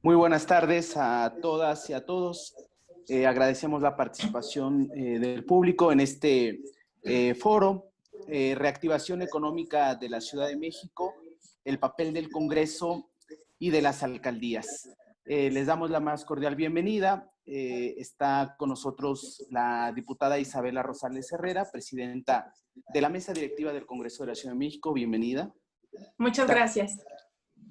Muy buenas tardes a todas y a todos. Agradecemos la participación del público en este foro, Reactivación Económica de la Ciudad de México, el papel del Congreso y de las alcaldías. Les damos la más cordial bienvenida. Está con nosotros la diputada Isabela Rosales Herrera, presidenta de la Mesa Directiva del Congreso de la Ciudad de México. Bienvenida. Muchas gracias.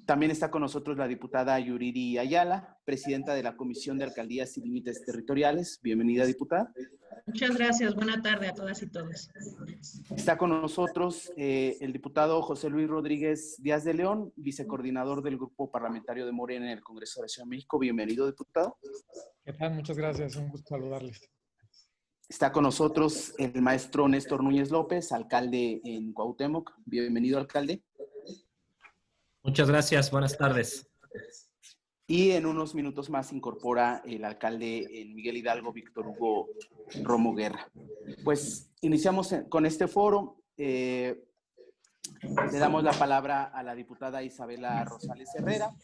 También está con nosotros la diputada Yuriri Ayala, presidenta de la Comisión de Alcaldías y Límites Territoriales. Bienvenida, diputada. Muchas gracias. Buena tarde a todas y todos. Está con nosotros el diputado José Luis Rodríguez Díaz de León, vicecoordinador del Grupo Parlamentario de Morena en el Congreso de la Ciudad de México. Bienvenido, diputado. ¿Qué tal? Muchas gracias. Un gusto saludarles. Está con nosotros el maestro Néstor Núñez López, alcalde en Cuauhtémoc. Bienvenido, alcalde. Muchas gracias, buenas tardes. Y en unos minutos más se incorpora el alcalde en Miguel Hidalgo, Víctor Hugo Romo Guerra. Pues iniciamos con este foro. Le damos la palabra a la diputada Isabela Rosales Herrera.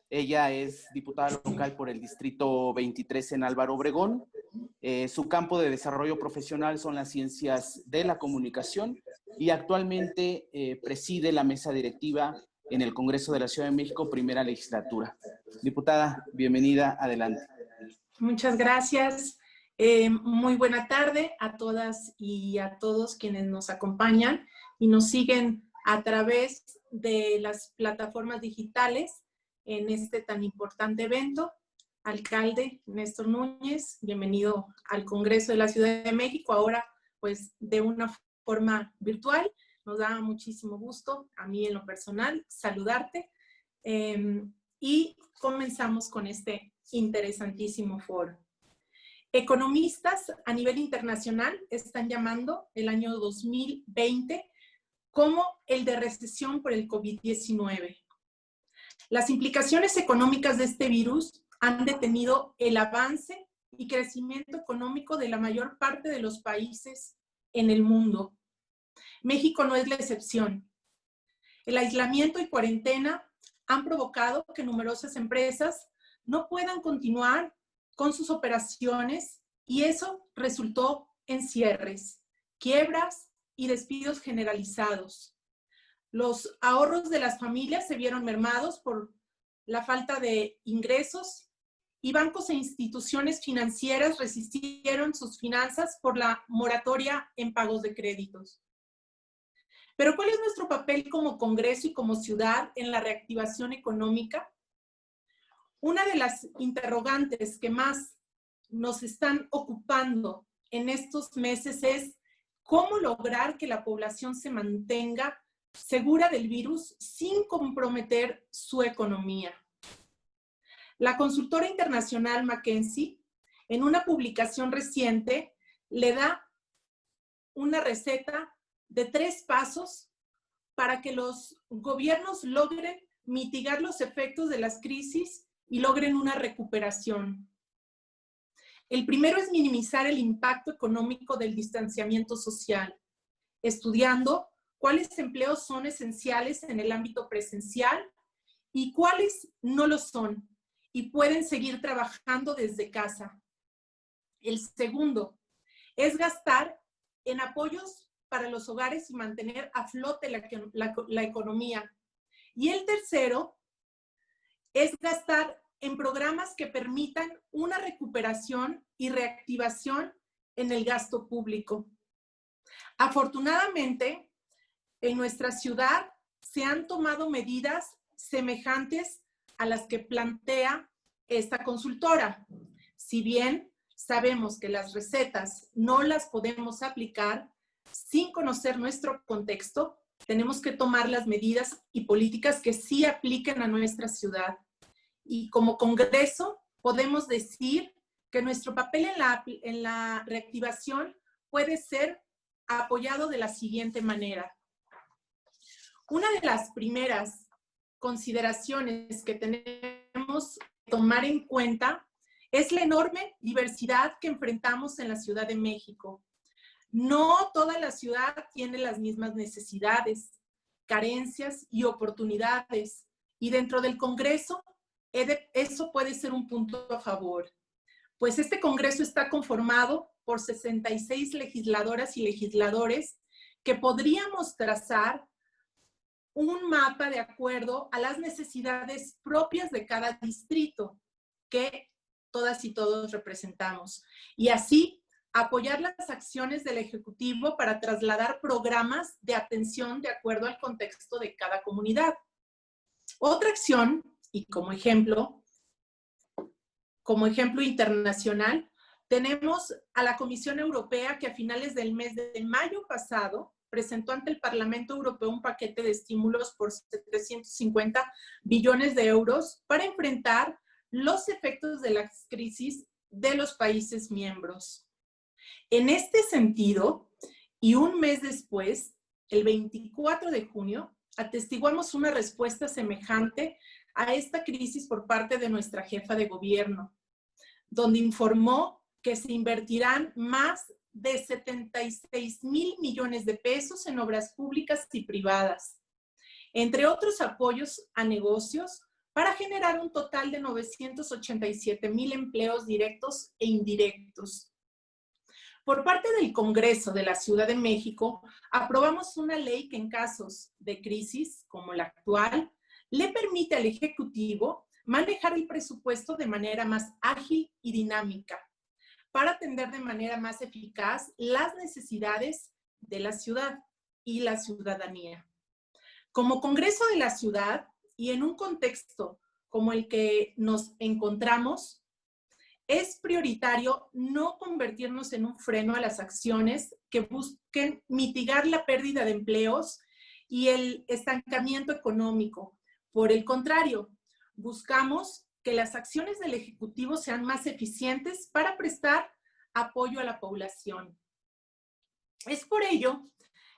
Ella es diputada local por el Distrito 23 en Álvaro Obregón. Su campo de desarrollo profesional son las ciencias de la comunicación y actualmente preside la mesa directiva en el Congreso de la Ciudad de México, primera legislatura. Diputada, bienvenida, adelante. Muchas gracias. Muy buena tarde a todas y a todos quienes nos acompañan y nos siguen a través de las plataformas digitales en este tan importante evento. Alcalde Néstor Núñez, bienvenido al Congreso de la Ciudad de México, ahora pues de una forma virtual. Nos da muchísimo gusto, a mí en lo personal, saludarte. Y comenzamos con este interesantísimo foro. Economistas a nivel internacional están llamando el año 2020 como el de recesión por el COVID-19. Las implicaciones económicas de este virus han detenido el avance y crecimiento económico de la mayor parte de los países en el mundo. México no es la excepción. El aislamiento y cuarentena han provocado que numerosas empresas no puedan continuar con sus operaciones y eso resultó en cierres, quiebras y despidos generalizados. Los ahorros de las familias se vieron mermados por la falta de ingresos y bancos e instituciones financieras resistieron sus finanzas por la moratoria en pagos de créditos. Pero ¿cuál es nuestro papel como Congreso y como ciudad en la reactivación económica? Una de las interrogantes que más nos están ocupando en estos meses es cómo lograr que la población se mantenga segura del virus sin comprometer su economía. La consultora internacional McKinsey, en una publicación reciente, le da una receta de 3 pasos para que los gobiernos logren mitigar los efectos de las crisis y logren una recuperación. El primero es minimizar el impacto económico del distanciamiento social, estudiando cuáles empleos son esenciales en el ámbito presencial y cuáles no lo son y pueden seguir trabajando desde casa. El segundo es gastar en apoyos para los hogares y mantener a flote la economía. Y el tercero es gastar en programas que permitan una recuperación y reactivación en el gasto público. Afortunadamente, en nuestra ciudad se han tomado medidas semejantes a las que plantea esta consultora. Si bien sabemos que las recetas no las podemos aplicar, sin conocer nuestro contexto, tenemos que tomar las medidas y políticas que sí apliquen a nuestra ciudad. Y como Congreso podemos decir que nuestro papel en la reactivación puede ser apoyado de la siguiente manera. Una de las primeras consideraciones que tenemos que tomar en cuenta es la enorme diversidad que enfrentamos en la Ciudad de México. No toda la ciudad tiene las mismas necesidades, carencias y oportunidades. Y dentro del Congreso eso puede ser un punto a favor, pues este Congreso está conformado por 66 legisladoras y legisladores que podríamos trazar un mapa de acuerdo a las necesidades propias de cada distrito que todas y todos representamos. Y así apoyar las acciones del Ejecutivo para trasladar programas de atención de acuerdo al contexto de cada comunidad. Otra acción, y como ejemplo internacional, tenemos a la Comisión Europea que a finales del mes de mayo pasado presentó ante el Parlamento Europeo un paquete de estímulos por 750 billones de euros para enfrentar los efectos de la crisis de los países miembros. En este sentido, y un mes después, el 24 de junio, atestiguamos una respuesta semejante a esta crisis por parte de nuestra jefa de gobierno, donde informó que se invertirán más de 76,000 millones de pesos en obras públicas y privadas, entre otros apoyos a negocios, para generar un total de 987,000 empleos directos e indirectos. Por parte del Congreso de la Ciudad de México, aprobamos una ley que en casos de crisis, como la actual, le permite al Ejecutivo manejar el presupuesto de manera más ágil y dinámica, para atender de manera más eficaz las necesidades de la ciudad y la ciudadanía. Como Congreso de la Ciudad y en un contexto como el que nos encontramos, es prioritario no convertirnos en un freno a las acciones que busquen mitigar la pérdida de empleos y el estancamiento económico. Por el contrario, buscamos que las acciones del Ejecutivo sean más eficientes para prestar apoyo a la población. Es por ello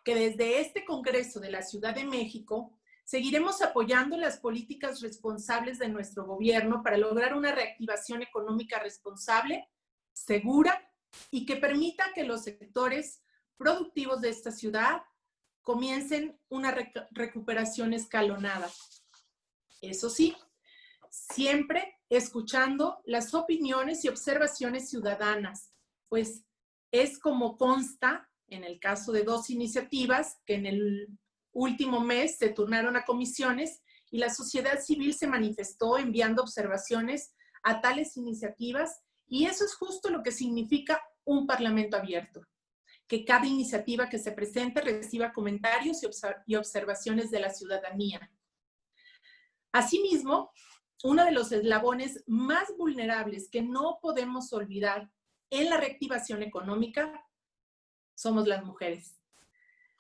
que desde este Congreso de la Ciudad de México seguiremos apoyando las políticas responsables de nuestro gobierno para lograr una reactivación económica responsable, segura y que permita que los sectores productivos de esta ciudad comiencen una recuperación escalonada. Eso sí, siempre escuchando las opiniones y observaciones ciudadanas, pues es como consta en el caso de 2 iniciativas que en el último mes se turnaron a comisiones y la sociedad civil se manifestó enviando observaciones a tales iniciativas, y eso es justo lo que significa un parlamento abierto, que cada iniciativa que se presente reciba comentarios y observaciones de la ciudadanía. Asimismo, uno de los eslabones más vulnerables que no podemos olvidar en la reactivación económica somos las mujeres.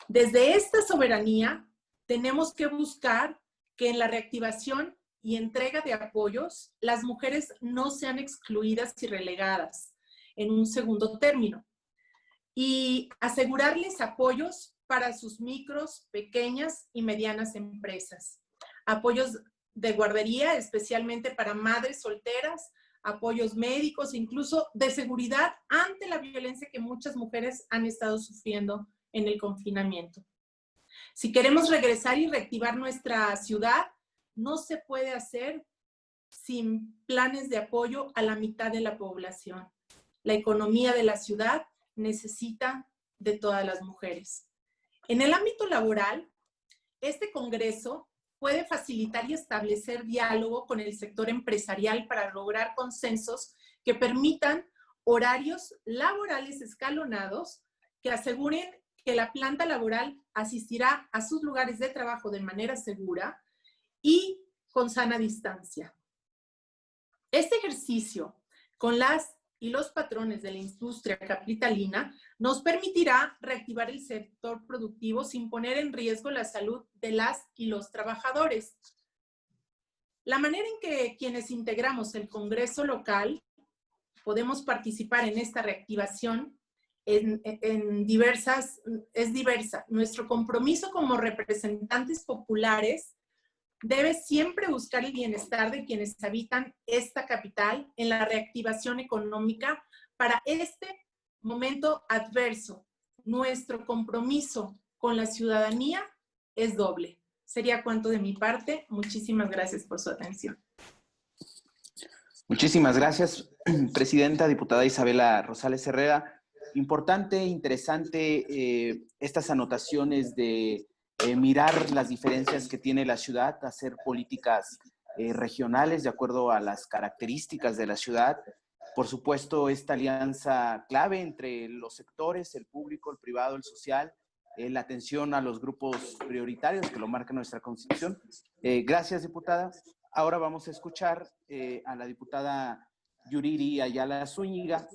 Desde esta soberanía tenemos que buscar que en la reactivación y entrega de apoyos las mujeres no sean excluidas y relegadas en un segundo término, y asegurarles apoyos para sus micros, pequeñas y medianas empresas, apoyos de guardería, especialmente para madres solteras, apoyos médicos, incluso de seguridad ante la violencia que muchas mujeres han estado sufriendo en el confinamiento. Si queremos regresar y reactivar nuestra ciudad, no se puede hacer sin planes de apoyo a la mitad de la población. La economía de la ciudad necesita de todas las mujeres. En el ámbito laboral, este Congreso puede facilitar y establecer diálogo con el sector empresarial para lograr consensos que permitan horarios laborales escalonados que aseguren que la planta laboral asistirá a sus lugares de trabajo de manera segura y con sana distancia. Este ejercicio con las y los patrones de la industria capitalina nos permitirá reactivar el sector productivo sin poner en riesgo la salud de las y los trabajadores. La manera en que quienes integramos el Congreso local podemos participar en esta reactivación es diversa. Nuestro compromiso como representantes populares debe siempre buscar el bienestar de quienes habitan esta capital en la reactivación económica para este momento adverso. Nuestro compromiso con la ciudadanía es doble. Sería cuanto de mi parte. Muchísimas gracias por su atención. Muchísimas gracias, presidenta, diputada Isabela Rosales Herrera. Importante, interesante estas anotaciones de mirar las diferencias que tiene la ciudad, hacer políticas regionales de acuerdo a las características de la ciudad. Por supuesto, esta alianza clave entre los sectores, el público, el privado, el social, la atención a los grupos prioritarios que lo marca nuestra Constitución. Gracias, diputada. Ahora vamos a escuchar a la diputada Yuriri Ayala Zúñiga.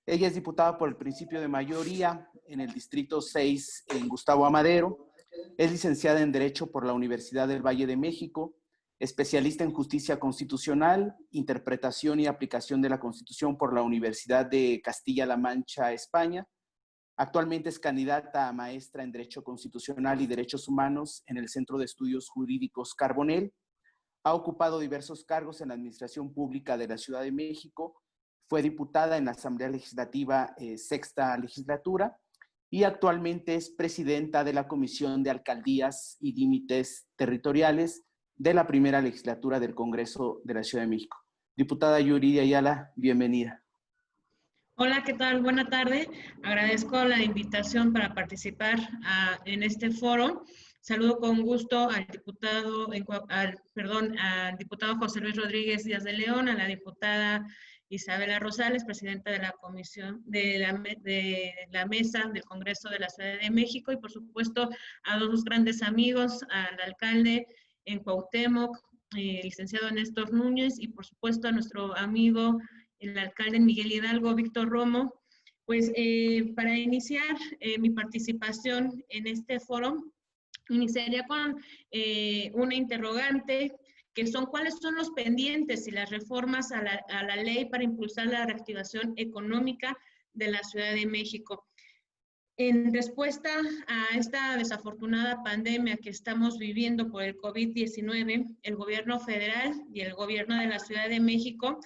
Ella es diputada por el principio de mayoría en el Distrito 6 en Gustavo Amadero. Es licenciada en Derecho por la Universidad del Valle de México, especialista en Justicia Constitucional, Interpretación y Aplicación de la Constitución por la Universidad de Castilla-La Mancha, España. Actualmente es candidata a maestra en Derecho Constitucional y Derechos Humanos en el Centro de Estudios Jurídicos Carbonell. Ha ocupado diversos cargos en la Administración Pública de la Ciudad de México. Fue diputada en la Asamblea Legislativa Sexta Legislatura y actualmente es presidenta de la Comisión de Alcaldías y Límites Territoriales de la Primera Legislatura del Congreso de la Ciudad de México. Diputada Yuriri Ayala, bienvenida. Hola, ¿qué tal? Buena tarde. Agradezco la invitación para participar en este foro. Saludo con gusto al diputado, al diputado José Luis Rodríguez Díaz de León, a la diputada Isabela Rosales, presidenta de la comisión de la mesa del Congreso de la Ciudad de México, y por supuesto a dos grandes amigos, al alcalde en Cuauhtémoc, licenciado Néstor Núñez, y por supuesto a nuestro amigo, el alcalde en Miguel Hidalgo, Víctor Romo. Pues para iniciar mi participación en este foro, iniciaría con una interrogante, que son cuáles son los pendientes y las reformas a la ley para impulsar la reactivación económica de la Ciudad de México. En respuesta a esta desafortunada pandemia que estamos viviendo por el COVID-19, el gobierno federal y el gobierno de la Ciudad de México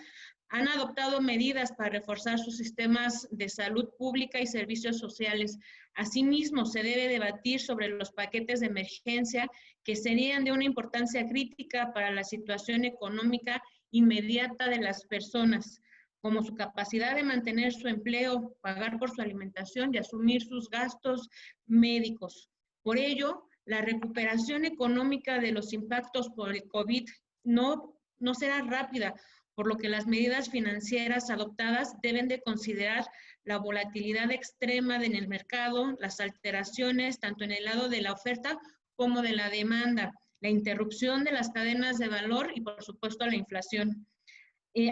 han adoptado medidas para reforzar sus sistemas de salud pública y servicios sociales. Asimismo, se debe debatir sobre los paquetes de emergencia que serían de una importancia crítica para la situación económica inmediata de las personas, como su capacidad de mantener su empleo, pagar por su alimentación y asumir sus gastos médicos. Por ello, la recuperación económica de los impactos por el COVID no será rápida, por lo que las medidas financieras adoptadas deben de considerar la volatilidad extrema en el mercado, las alteraciones tanto en el lado de la oferta como de la demanda, la interrupción de las cadenas de valor y por supuesto la inflación.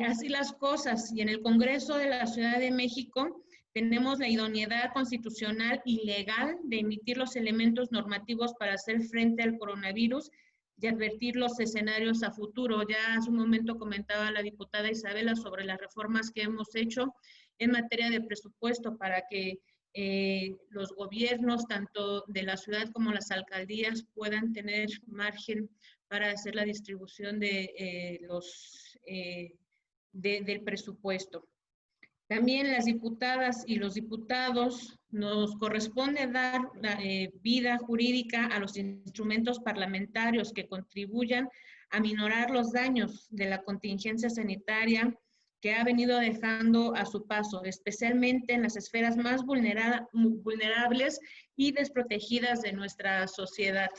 Así las cosas, y en el Congreso de la Ciudad de México tenemos la idoneidad constitucional y legal de emitir los elementos normativos para hacer frente al coronavirus y advertir los escenarios a futuro. Ya hace un momento comentaba la diputada Isabela sobre las reformas que hemos hecho en materia de presupuesto para que los gobiernos, tanto de la ciudad como las alcaldías, puedan tener margen para hacer la distribución de del presupuesto. También las diputadas y los diputados nos corresponde dar vida jurídica a los instrumentos parlamentarios que contribuyan a minorar los daños de la contingencia sanitaria que ha venido dejando a su paso, especialmente en las esferas más vulnerables y desprotegidas de nuestra sociedad.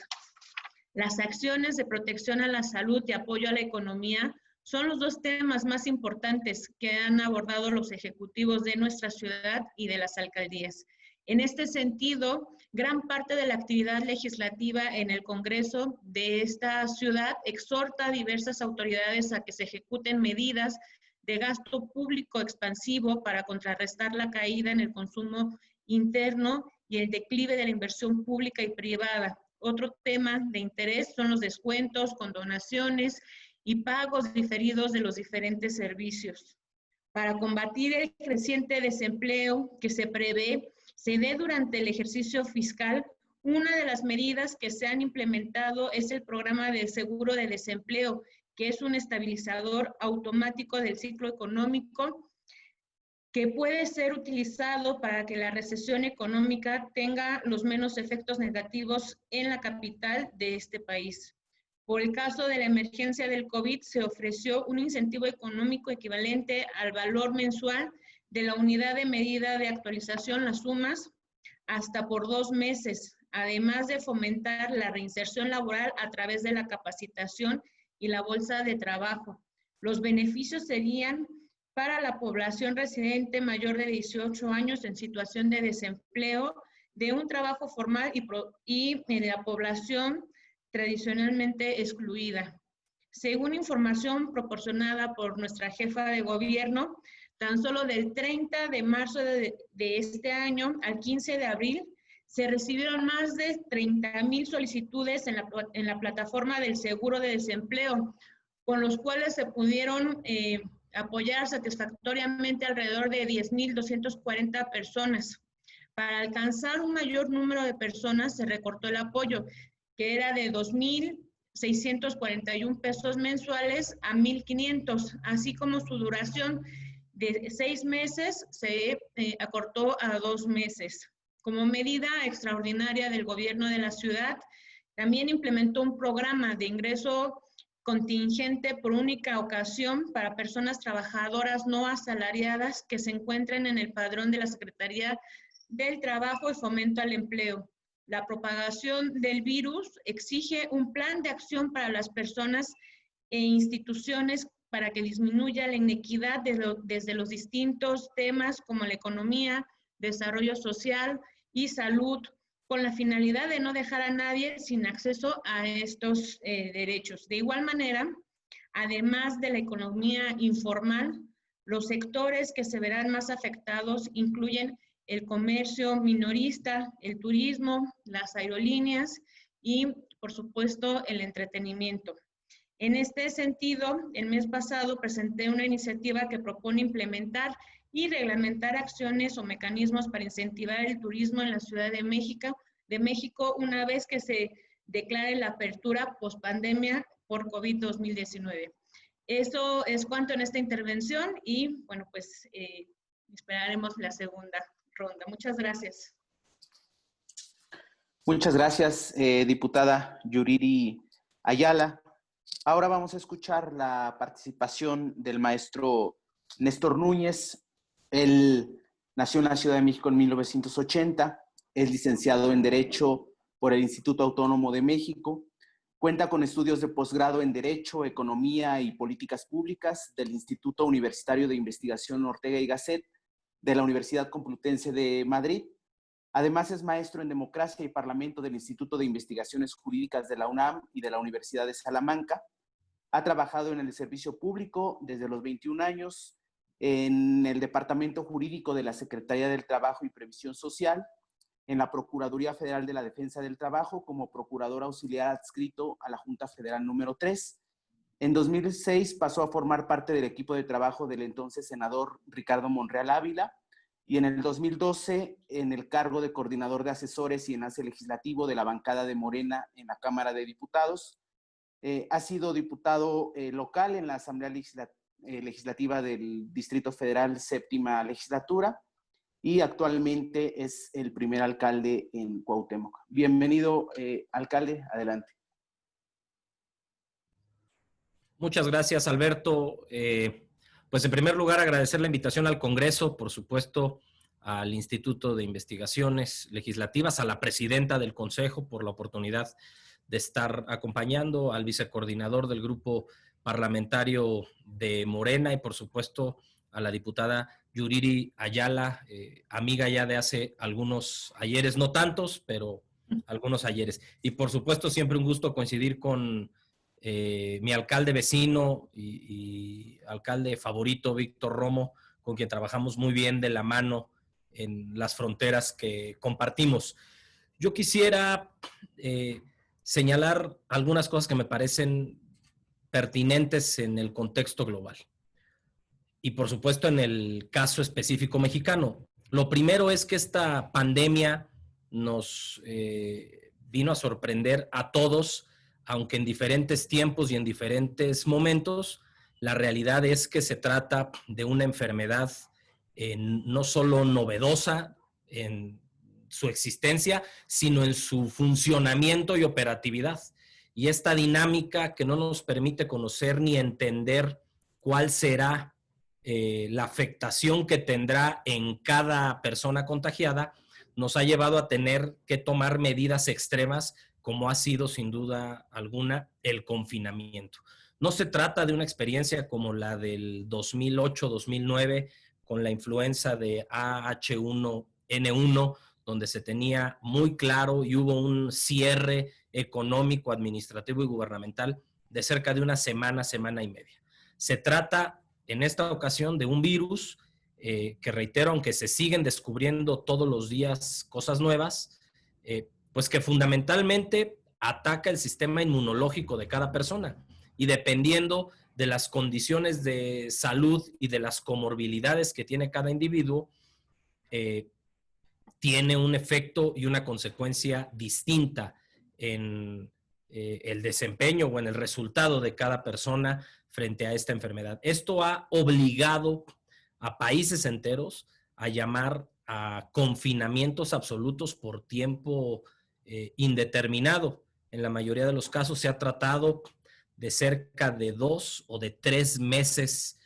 Las acciones de protección a la salud y apoyo a la economía son los dos temas más importantes que han abordado los ejecutivos de nuestra ciudad y de las alcaldías. En este sentido, gran parte de la actividad legislativa en el Congreso de esta ciudad exhorta a diversas autoridades a que se ejecuten medidas de gasto público expansivo para contrarrestar la caída en el consumo interno y el declive de la inversión pública y privada. Otro tema de interés son los descuentos, condonaciones y pagos diferidos de los diferentes servicios. Para combatir el creciente desempleo que se prevé, se dé durante el ejercicio fiscal, una de las medidas que se han implementado es el programa de seguro de desempleo, que es un estabilizador automático del ciclo económico que puede ser utilizado para que la recesión económica tenga los menos efectos negativos en la capital de este país. Por el caso de la emergencia del COVID, se ofreció un incentivo económico equivalente al valor mensual de la unidad de medida de actualización, las sumas, hasta por 2 meses, además de fomentar la reinserción laboral a través de la capacitación y la bolsa de trabajo. Los beneficios serían para la población residente mayor de 18 años en situación de desempleo, de un trabajo formal y de la población tradicionalmente excluida. Según información proporcionada por nuestra jefa de gobierno, tan solo del 30 de marzo de este año al 15 de abril, se recibieron más de 30,000 solicitudes en la plataforma del Seguro de Desempleo, con los cuales se pudieron apoyar satisfactoriamente alrededor de 10,240 personas. Para alcanzar un mayor número de personas se recortó el apoyo, que era de 2,641 pesos mensuales a 1,500, así como su duración de 6 meses se acortó a 2 meses. Como medida extraordinaria del gobierno de la ciudad, también implementó un programa de ingreso contingente por única ocasión para personas trabajadoras no asalariadas que se encuentren en el padrón de la Secretaría del Trabajo y Fomento al Empleo. La propagación del virus exige un plan de acción para las personas e instituciones para que disminuya la inequidad desde los distintos temas como la economía, desarrollo social y salud, con la finalidad de no dejar a nadie sin acceso a estos derechos. De igual manera, además de la economía informal, los sectores que se verán más afectados incluyen el comercio minorista, el turismo, las aerolíneas y, por supuesto, el entretenimiento. En este sentido, el mes pasado presenté una iniciativa que propone implementar y reglamentar acciones o mecanismos para incentivar el turismo en la Ciudad de México una vez que se declare la apertura pospandemia por COVID-2019. Eso es cuanto en esta intervención y, bueno, pues esperaremos la segunda ronda. Muchas gracias. Muchas gracias, diputada Yuriri Ayala. Ahora vamos a escuchar la participación del maestro Néstor Núñez. Él nació en la Ciudad de México en 1980, es licenciado en Derecho por el Instituto Autónomo de México, cuenta con estudios de posgrado en Derecho, Economía y Políticas Públicas del Instituto Universitario de Investigación Ortega y Gasset de la Universidad Complutense de Madrid. Además es maestro en Democracia y Parlamento del Instituto de Investigaciones Jurídicas de la UNAM y de la Universidad de Salamanca. Ha trabajado en el servicio público desde los 21 años, en el Departamento Jurídico de la Secretaría del Trabajo y Previsión Social, en la Procuraduría Federal de la Defensa del Trabajo como procurador auxiliar adscrito a la Junta Federal número 3. En 2006 pasó a formar parte del equipo de trabajo del entonces senador Ricardo Monreal Ávila y en el 2012 en el cargo de coordinador de asesores y enlace legislativo de la bancada de Morena en la Cámara de Diputados. Ha sido diputado local en la Asamblea Legislativa del Distrito Federal, séptima legislatura, y actualmente es el primer alcalde en Cuauhtémoc. Bienvenido, alcalde, adelante. Muchas gracias, Alberto. Pues en primer lugar, agradecer la invitación al Congreso, por supuesto, al Instituto de Investigaciones Legislativas, a la presidenta del Consejo por la oportunidad de estar acompañando, al vicecoordinador del grupo parlamentario de Morena y, por supuesto, a la diputada Yuriri Ayala, amiga ya de hace algunos ayeres, no tantos, pero algunos ayeres. Y, por supuesto, siempre un gusto coincidir con mi alcalde vecino y alcalde favorito, Víctor Romo, con quien trabajamos muy bien de la mano en las fronteras que compartimos. Yo quisiera señalar algunas cosas que me parecen pertinentes en el contexto global y, por supuesto, en el caso específico mexicano. Lo primero es que esta pandemia nos vino a sorprender a todos, aunque en diferentes tiempos y en diferentes momentos. La realidad es que se trata de una enfermedad no solo novedosa en su existencia, sino en su funcionamiento y operatividad. y esta dinámica que no nos permite conocer ni entender cuál será la afectación que tendrá en cada persona contagiada, nos ha llevado a tener que tomar medidas extremas, como ha sido sin duda alguna el confinamiento. No se trata de una experiencia como la del 2008-2009 con la influenza de AH1N1, donde se tenía muy claro y hubo un cierre económico, administrativo y gubernamental de cerca de una semana, semana y media. Se trata en esta ocasión de un virus que, reitero, aunque se siguen descubriendo todos los días cosas nuevas, pues que fundamentalmente ataca el sistema inmunológico de cada persona, y dependiendo de las condiciones de salud y de las comorbilidades que tiene cada individuo, tiene un efecto y una consecuencia distinta en el desempeño o en el resultado de cada persona frente a esta enfermedad. Esto ha obligado a países enteros a llamar a confinamientos absolutos por tiempo indeterminado. En la mayoría de los casos se ha tratado de cerca de 2 o de 3 meses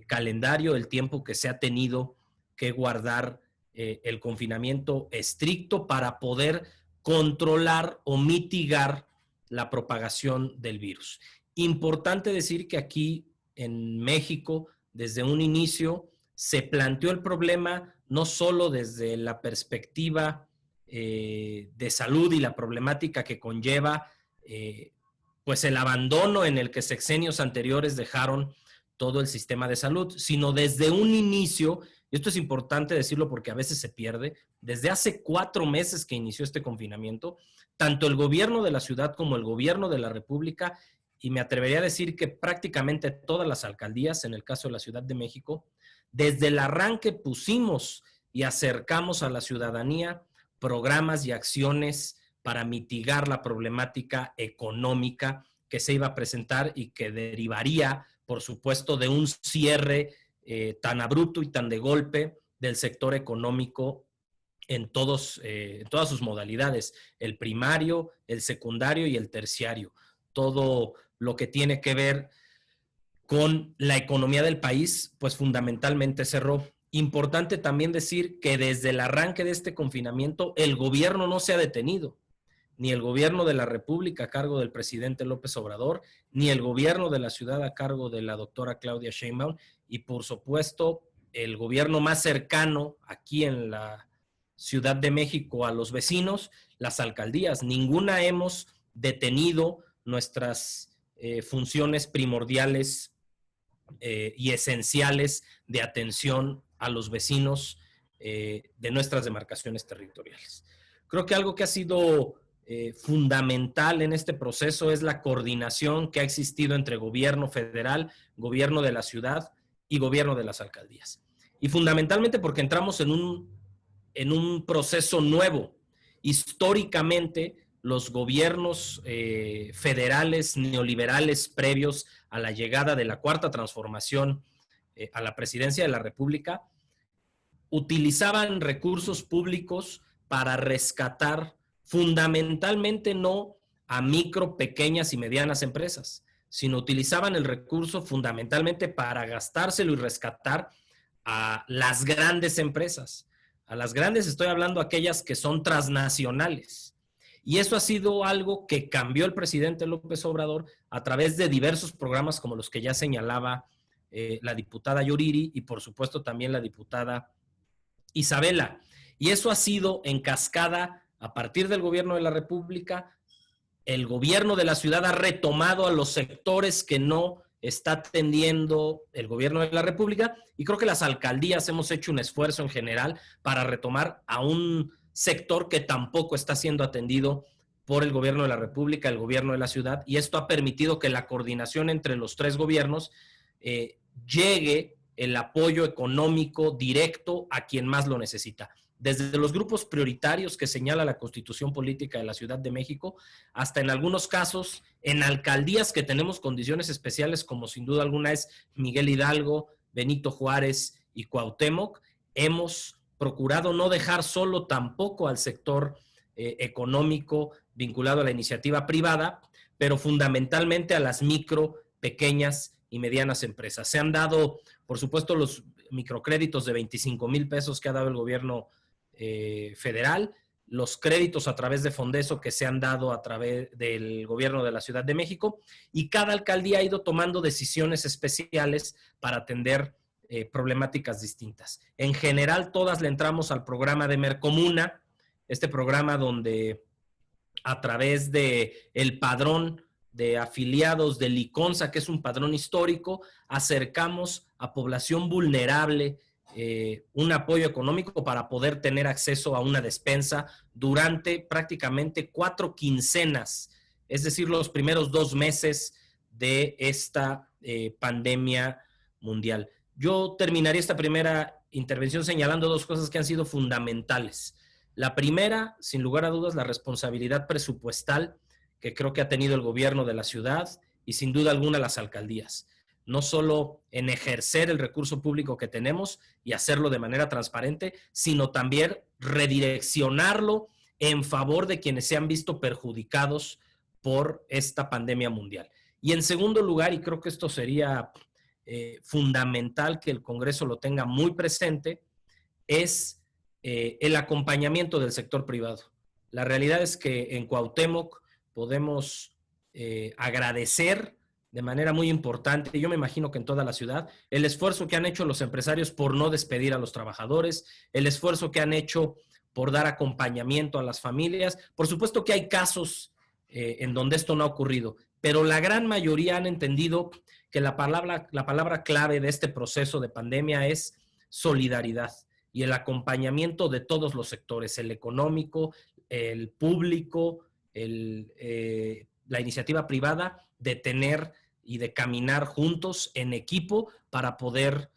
calendario, el tiempo que se ha tenido que guardar el confinamiento estricto para poder controlar o mitigar la propagación del virus. Importante decir que aquí en México, desde un inicio, se planteó el problema no solo desde la perspectiva de salud y la problemática que conlleva pues el abandono en el que sexenios anteriores dejaron todo el sistema de salud, sino desde un inicio, y esto es importante decirlo porque a veces se pierde, desde hace 4 meses que inició este confinamiento, tanto el gobierno de la ciudad como el gobierno de la República, y me atrevería a decir que prácticamente todas las alcaldías, en el caso de la Ciudad de México, desde el arranque pusimos y acercamos a la ciudadanía programas y acciones para mitigar la problemática económica que se iba a presentar y que derivaría, por supuesto, de un cierre tan abrupto y tan de golpe del sector económico en todas sus modalidades, el primario, el secundario y el terciario. Todo lo que tiene que ver con la economía del país, pues fundamentalmente cerró. Importante también decir que desde el arranque de este confinamiento, el gobierno no se ha detenido, ni el gobierno de la República a cargo del presidente López Obrador, ni el gobierno de la ciudad a cargo de la doctora Claudia Sheinbaum, y por supuesto el gobierno más cercano aquí en la Ciudad de México a los vecinos, las alcaldías. Ninguna hemos detenido nuestras funciones primordiales y esenciales de atención a los vecinos de nuestras demarcaciones territoriales. Creo que algo que ha sido fundamental en este proceso es la coordinación que ha existido entre gobierno federal, gobierno de la ciudad y gobierno de las alcaldías. Y fundamentalmente porque entramos en un proceso nuevo. Históricamente, los gobiernos federales neoliberales previos a la llegada de la Cuarta Transformación a la presidencia de la República utilizaban recursos públicos para rescatar fundamentalmente no a micro, pequeñas y medianas empresas, sino utilizaban el recurso fundamentalmente para gastárselo y rescatar a las grandes empresas. A las grandes estoy hablando aquellas que son transnacionales. Y eso ha sido algo que cambió el presidente López Obrador a través de diversos programas como los que ya señalaba la diputada Yuriri y por supuesto también la diputada Isabela. Y eso ha sido en cascada a partir del gobierno de la República. El gobierno de la ciudad ha retomado a los sectores que no está atendiendo el gobierno de la República y creo que las alcaldías hemos hecho un esfuerzo en general para retomar a un sector que tampoco está siendo atendido por el gobierno de la República, el gobierno de la ciudad, y esto ha permitido que la coordinación entre los 3 gobiernos llegue el apoyo económico directo a quien más lo necesita. Desde los grupos prioritarios que señala la Constitución Política de la Ciudad de México, hasta en algunos casos en alcaldías que tenemos condiciones especiales, como sin duda alguna es Miguel Hidalgo, Benito Juárez y Cuauhtémoc, hemos procurado no dejar solo tampoco al sector económico vinculado a la iniciativa privada, pero fundamentalmente a las micro, pequeñas y medianas empresas. Se han dado, por supuesto, los microcréditos de 25,000 pesos que ha dado el gobierno federal, los créditos a través de Fondeso que se han dado a través del gobierno de la Ciudad de México, y cada alcaldía ha ido tomando decisiones especiales para atender problemáticas distintas. En general, todas le entramos al programa de Mercomuna, este programa donde a través del padrón de afiliados del ICONSA, que es un padrón histórico, acercamos a población vulnerable un apoyo económico para poder tener acceso a una despensa durante prácticamente 4 quincenas, es decir, los primeros 2 meses de esta pandemia mundial. Yo terminaría esta primera intervención señalando 2 cosas que han sido fundamentales. La primera, sin lugar a dudas, la responsabilidad presupuestal que creo que ha tenido el gobierno de la ciudad y sin duda alguna las alcaldías. No solo en ejercer el recurso público que tenemos y hacerlo de manera transparente, sino también redireccionarlo en favor de quienes se han visto perjudicados por esta pandemia mundial. Y en segundo lugar, y creo que esto sería fundamental que el Congreso lo tenga muy presente, es el acompañamiento del sector privado. La realidad es que en Cuauhtémoc podemos agradecer de manera muy importante, y yo me imagino que en toda la ciudad, el esfuerzo que han hecho los empresarios por no despedir a los trabajadores, el esfuerzo que han hecho por dar acompañamiento a las familias. Por supuesto que hay casos en donde esto no ha ocurrido, pero la gran mayoría han entendido que la palabra clave de este proceso de pandemia es solidaridad y el acompañamiento de todos los sectores, el económico, el público, la iniciativa privada, de tener y de caminar juntos en equipo para poder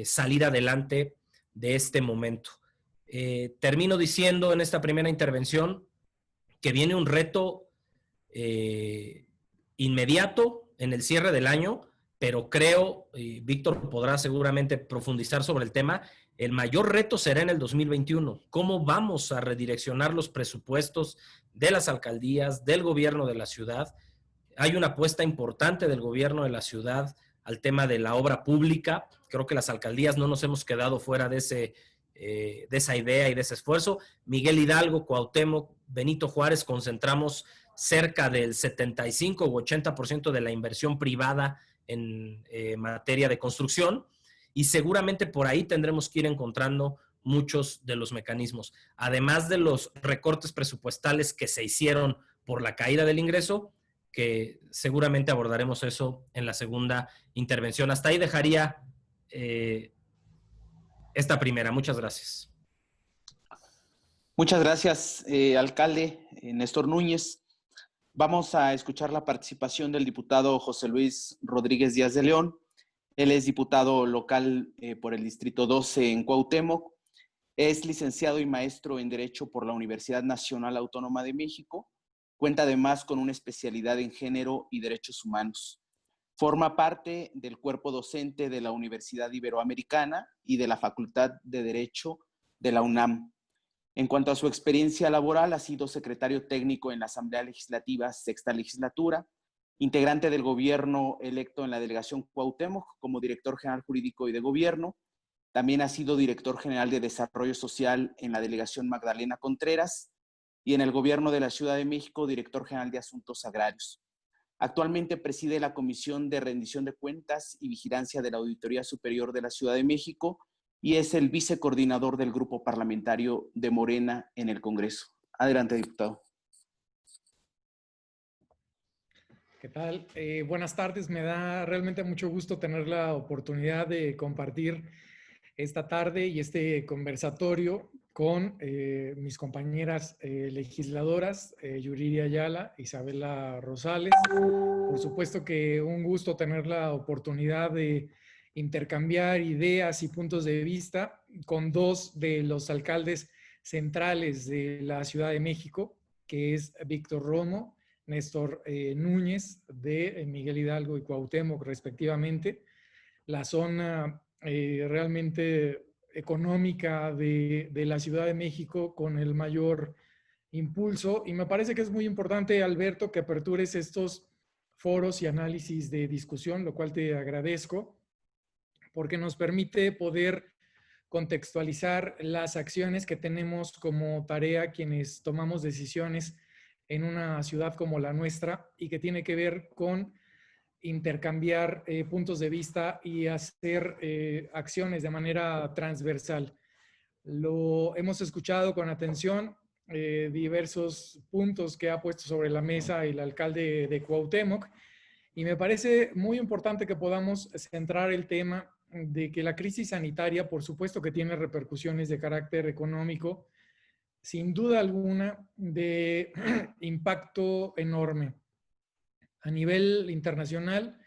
salir adelante de este momento. Termino diciendo en esta primera intervención que viene un reto inmediato en el cierre del año, pero creo, y Víctor podrá seguramente profundizar sobre el tema, el mayor reto será en el 2021. ¿Cómo vamos a redireccionar los presupuestos de las alcaldías, del gobierno de la ciudad? Hay una apuesta importante del gobierno de la ciudad al tema de la obra pública. Creo que las alcaldías no nos hemos quedado fuera de esa idea y de ese esfuerzo. Miguel Hidalgo, Cuauhtémoc, Benito Juárez, concentramos cerca del 75 u 80% de la inversión privada en materia de construcción, y seguramente por ahí tendremos que ir encontrando muchos de los mecanismos. Además de los recortes presupuestales que se hicieron por la caída del ingreso, que seguramente abordaremos eso en la segunda intervención. Hasta ahí dejaría esta primera. Muchas gracias. Muchas gracias, alcalde Néstor Núñez. Vamos a escuchar la participación del diputado José Luis Rodríguez Díaz de León. Él es diputado local por el Distrito 12 en Cuauhtémoc. Es licenciado y maestro en Derecho por la Universidad Nacional Autónoma de México. Cuenta además con una especialidad en Género y Derechos Humanos. Forma parte del cuerpo docente de la Universidad Iberoamericana y de la Facultad de Derecho de la UNAM. En cuanto a su experiencia laboral, ha sido secretario técnico en la Asamblea Legislativa, Sexta Legislatura, integrante del gobierno electo en la delegación Cuauhtémoc como director general jurídico y de gobierno. También ha sido director general de Desarrollo Social en la delegación Magdalena Contreras y en el gobierno de la Ciudad de México, director general de Asuntos Agrarios. Actualmente preside la Comisión de Rendición de Cuentas y Vigilancia de la Auditoría Superior de la Ciudad de México y es el vicecoordinador del grupo parlamentario de Morena en el Congreso. Adelante, diputado. ¿Qué tal? Buenas tardes. Me da realmente mucho gusto tener la oportunidad de compartir esta tarde y este conversatorio con mis compañeras legisladoras, Yuriria Ayala, Isabela Rosales. Por supuesto que un gusto tener la oportunidad de intercambiar ideas y puntos de vista con 2 de los alcaldes centrales de la Ciudad de México, que es Víctor Romo, Néstor Núñez, de Miguel Hidalgo y Cuauhtémoc, respectivamente. La zona realmente económica de la Ciudad de México con el mayor impulso. Y me parece que es muy importante, Alberto, que apertures estos foros y análisis de discusión, lo cual te agradezco, porque nos permite poder contextualizar las acciones que tenemos como tarea quienes tomamos decisiones en una ciudad como la nuestra y que tiene que ver con intercambiar puntos de vista y hacer acciones de manera transversal. Lo hemos escuchado con atención, diversos puntos que ha puesto sobre la mesa el alcalde de Cuauhtémoc, y me parece muy importante que podamos centrar el tema de que la crisis sanitaria, por supuesto que tiene repercusiones de carácter económico, sin duda alguna de impacto enorme. A nivel internacional,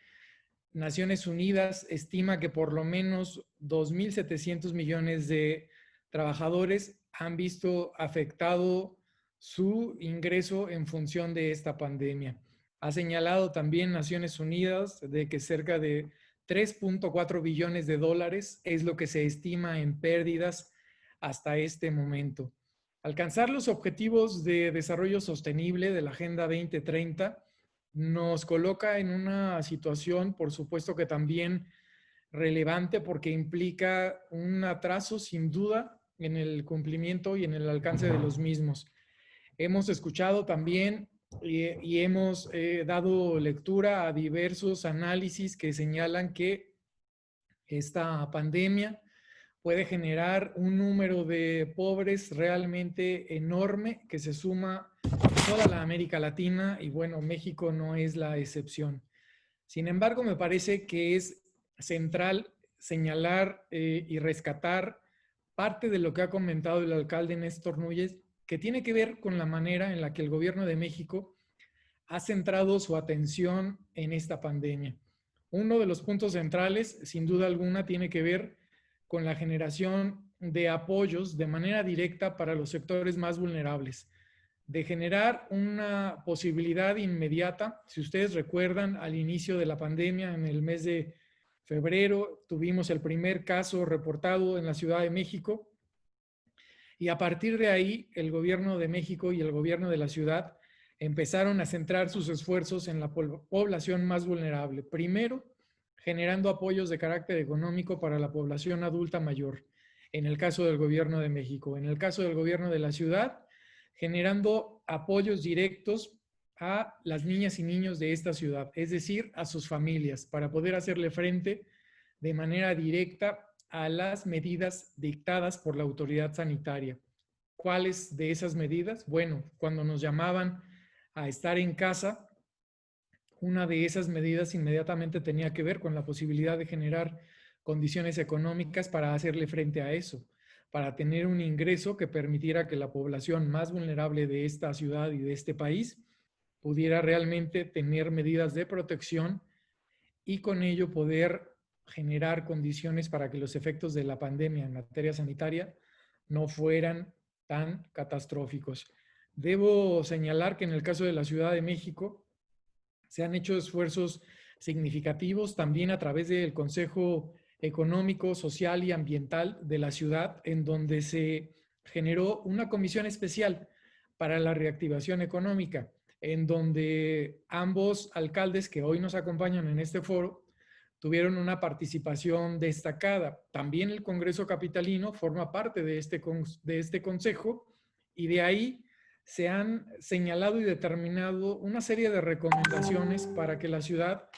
Naciones Unidas estima que por lo menos 2.700 millones de trabajadores han visto afectado su ingreso en función de esta pandemia. Ha señalado también Naciones Unidas de que cerca de 3.4 billones de dólares es lo que se estima en pérdidas hasta este momento. Alcanzar los objetivos de desarrollo sostenible de la Agenda 2030 nos coloca en una situación, por supuesto que también relevante, porque implica un atraso sin duda en el cumplimiento y en el alcance de los mismos. Hemos escuchado también y hemos dado lectura a diversos análisis que señalan que esta pandemia puede generar un número de pobres realmente enorme que se suma a toda la América Latina y bueno, México no es la excepción. Sin embargo, me parece que es central señalar y rescatar parte de lo que ha comentado el alcalde Néstor Núñez, que tiene que ver con la manera en la que el gobierno de México ha centrado su atención en esta pandemia. Uno de los puntos centrales, sin duda alguna, tiene que ver con la generación de apoyos de manera directa para los sectores más vulnerables, de generar una posibilidad inmediata. Si ustedes recuerdan, al inicio de la pandemia, en el mes de febrero, tuvimos el primer caso reportado en la Ciudad de México, y a partir de ahí, el gobierno de México y el gobierno de la ciudad empezaron a centrar sus esfuerzos en la población más vulnerable. Primero, generando apoyos de carácter económico para la población adulta mayor, en el caso del gobierno de México. En el caso del gobierno de la ciudad, generando apoyos directos a las niñas y niños de esta ciudad, es decir, a sus familias, para poder hacerle frente de manera directa a las medidas dictadas por la autoridad sanitaria. ¿Cuáles de esas medidas? Bueno, cuando nos llamaban a estar en casa, una de esas medidas inmediatamente tenía que ver con la posibilidad de generar condiciones económicas para hacerle frente a eso, para tener un ingreso que permitiera que la población más vulnerable de esta ciudad y de este país pudiera realmente tener medidas de protección y con ello poder generar condiciones para que los efectos de la pandemia en materia sanitaria no fueran tan catastróficos. Debo señalar que en el caso de la Ciudad de México se han hecho esfuerzos significativos también a través del Consejo Económico, Social y Ambiental de la ciudad, en donde se generó una comisión especial para la reactivación económica, en donde ambos alcaldes que hoy nos acompañan en este foro tuvieron una participación destacada. También el Congreso Capitalino forma parte de este consejo y de ahí se han señalado y determinado una serie de recomendaciones para que la ciudad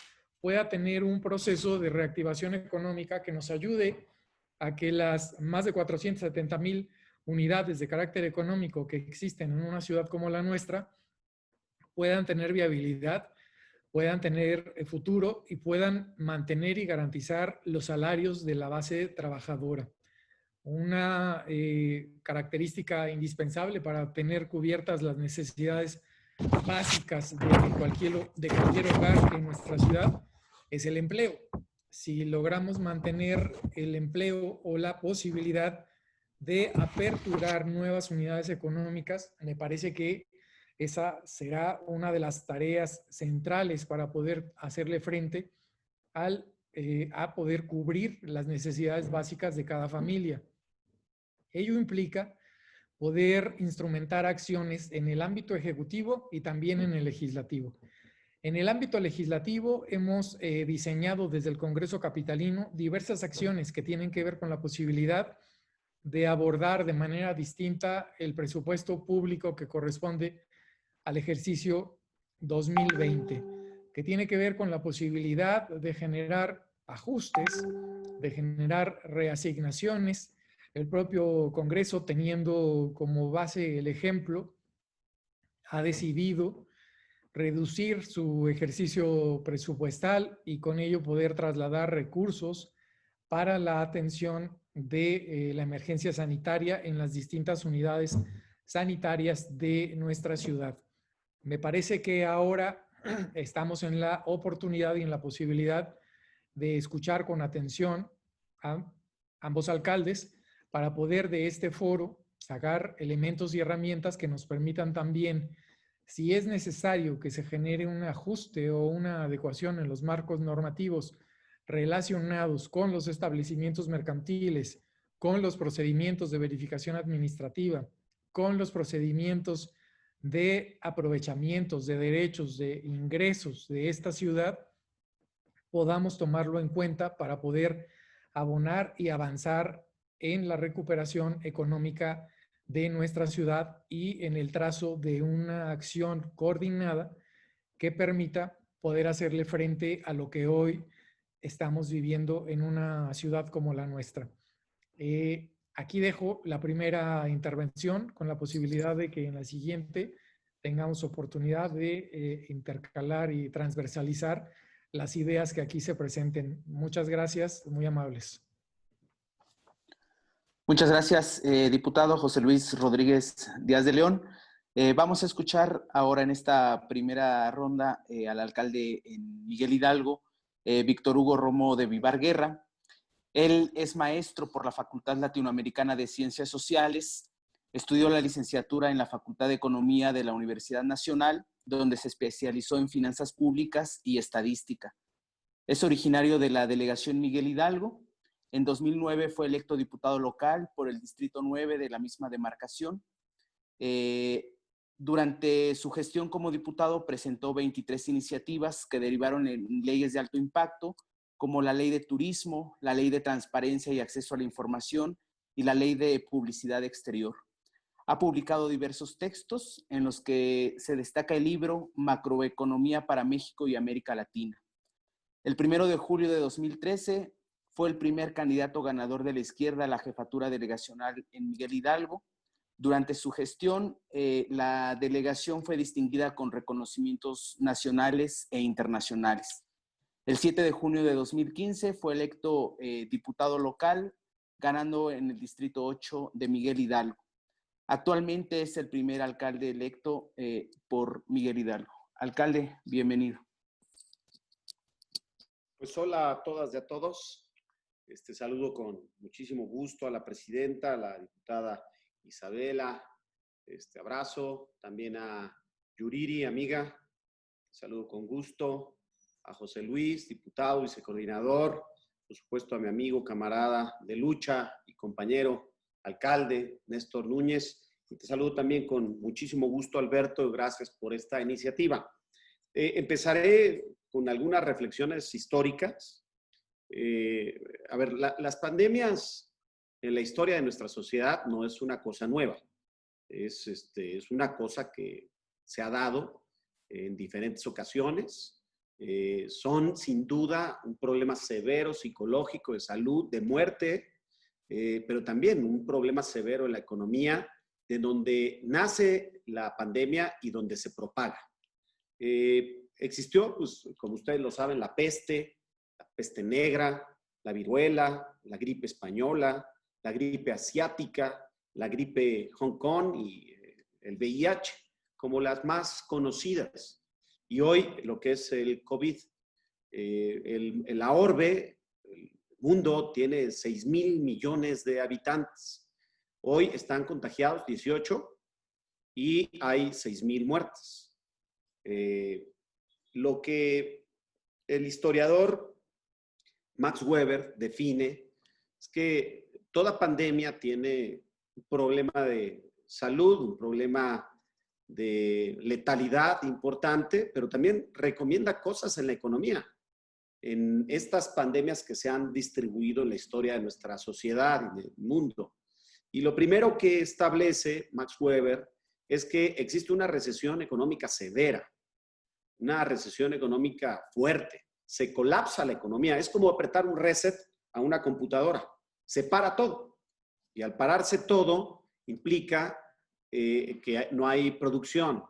pueda tener un proceso de reactivación económica que nos ayude a que las más de 470,000 unidades de carácter económico que existen en una ciudad como la nuestra puedan tener viabilidad, puedan tener futuro y puedan mantener y garantizar los salarios de la base trabajadora. Una característica indispensable para tener cubiertas las necesidades básicas de cualquier hogar en nuestra ciudad es el empleo. Si logramos mantener el empleo o la posibilidad de aperturar nuevas unidades económicas, me parece que esa será una de las tareas centrales para poder hacerle frente a poder cubrir las necesidades básicas de cada familia. Ello implica, poder instrumentar acciones en el ámbito ejecutivo y también en el legislativo. En el ámbito legislativo hemos diseñado desde el Congreso Capitalino diversas acciones que tienen que ver con la posibilidad de abordar de manera distinta el presupuesto público que corresponde al ejercicio 2020, que tiene que ver con la posibilidad de generar ajustes, de generar reasignaciones. El propio Congreso, teniendo como base el ejemplo, ha decidido reducir su ejercicio presupuestal y con ello poder trasladar recursos para la atención de la emergencia sanitaria en las distintas unidades sanitarias de nuestra ciudad. Me parece que ahora estamos en la oportunidad y en la posibilidad de escuchar con atención a ambos alcaldes para poder de este foro sacar elementos y herramientas que nos permitan también, si es necesario que se genere un ajuste o una adecuación en los marcos normativos relacionados con los establecimientos mercantiles, con los procedimientos de verificación administrativa, con los procedimientos de aprovechamientos de derechos, de ingresos de esta ciudad, podamos tomarlo en cuenta para poder abonar y avanzar en la recuperación económica de nuestra ciudad y en el trazo de una acción coordinada que permita poder hacerle frente a lo que hoy estamos viviendo en una ciudad como la nuestra. Aquí dejo la primera intervención con la posibilidad de que en la siguiente tengamos oportunidad de intercalar y transversalizar las ideas que aquí se presenten. Muchas gracias, muy amables. Muchas gracias, diputado José Luis Rodríguez Díaz de León. Vamos a escuchar ahora en esta primera ronda al alcalde en Miguel Hidalgo, Víctor Hugo Romo de Vivar Guerra. Él es maestro por la Facultad Latinoamericana de Ciencias Sociales, estudió la licenciatura en la Facultad de Economía de la Universidad Nacional, donde se especializó en finanzas públicas y estadística. Es originario de la delegación Miguel Hidalgo. En 2009 fue electo diputado local por el Distrito 9 de la misma demarcación. Durante su gestión como diputado presentó 23 iniciativas que derivaron en leyes de alto impacto, como la Ley de Turismo, la Ley de Transparencia y Acceso a la Información y la Ley de Publicidad Exterior. Ha publicado diversos textos en los que se destaca el libro Macroeconomía para México y América Latina. El 1 de julio de 2013 fue el primer candidato ganador de la izquierda a la jefatura delegacional en Miguel Hidalgo. Durante su gestión, la delegación fue distinguida con reconocimientos nacionales e internacionales. El 7 de junio de 2015 fue electo diputado local, ganando en el Distrito 8 de Miguel Hidalgo. Actualmente es el primer alcalde electo por Miguel Hidalgo. Alcalde, bienvenido. Pues hola a todas y a todos. Saludo con muchísimo gusto a la presidenta, a la diputada Isabela. Abrazo también a Yuriri, amiga. Saludo con gusto a José Luis, diputado, vicecoordinador. Por supuesto a mi amigo, camarada de lucha y compañero, alcalde Néstor Núñez. Y te saludo también con muchísimo gusto, Alberto. Gracias por esta iniciativa. Empezaré con algunas reflexiones históricas. Las pandemias en la historia de nuestra sociedad no es una cosa nueva. Es una cosa que se ha dado en diferentes ocasiones. Son sin duda un problema severo psicológico, de salud, de muerte, pero también un problema severo en la economía, de donde nace la pandemia y donde se propaga. Existió, pues, como ustedes lo saben, la peste negra, la viruela, la gripe española, la gripe asiática, la gripe Hong Kong y el VIH, como las más conocidas. Y hoy lo que es el COVID, la orbe, el mundo tiene 6,000 millones de habitantes. Hoy están contagiados 18 y hay 6,000 muertes. Lo que el historiador Max Weber define es que toda pandemia tiene un problema de salud, un problema de letalidad importante, pero también recomienda cosas en la economía, en estas pandemias que se han distribuido en la historia de nuestra sociedad y del mundo. Y lo primero que establece Max Weber es que existe una recesión económica severa, una recesión económica fuerte. Se colapsa la economía. Es como apretar un reset a una computadora. Se para todo. Y al pararse todo implica que no hay producción.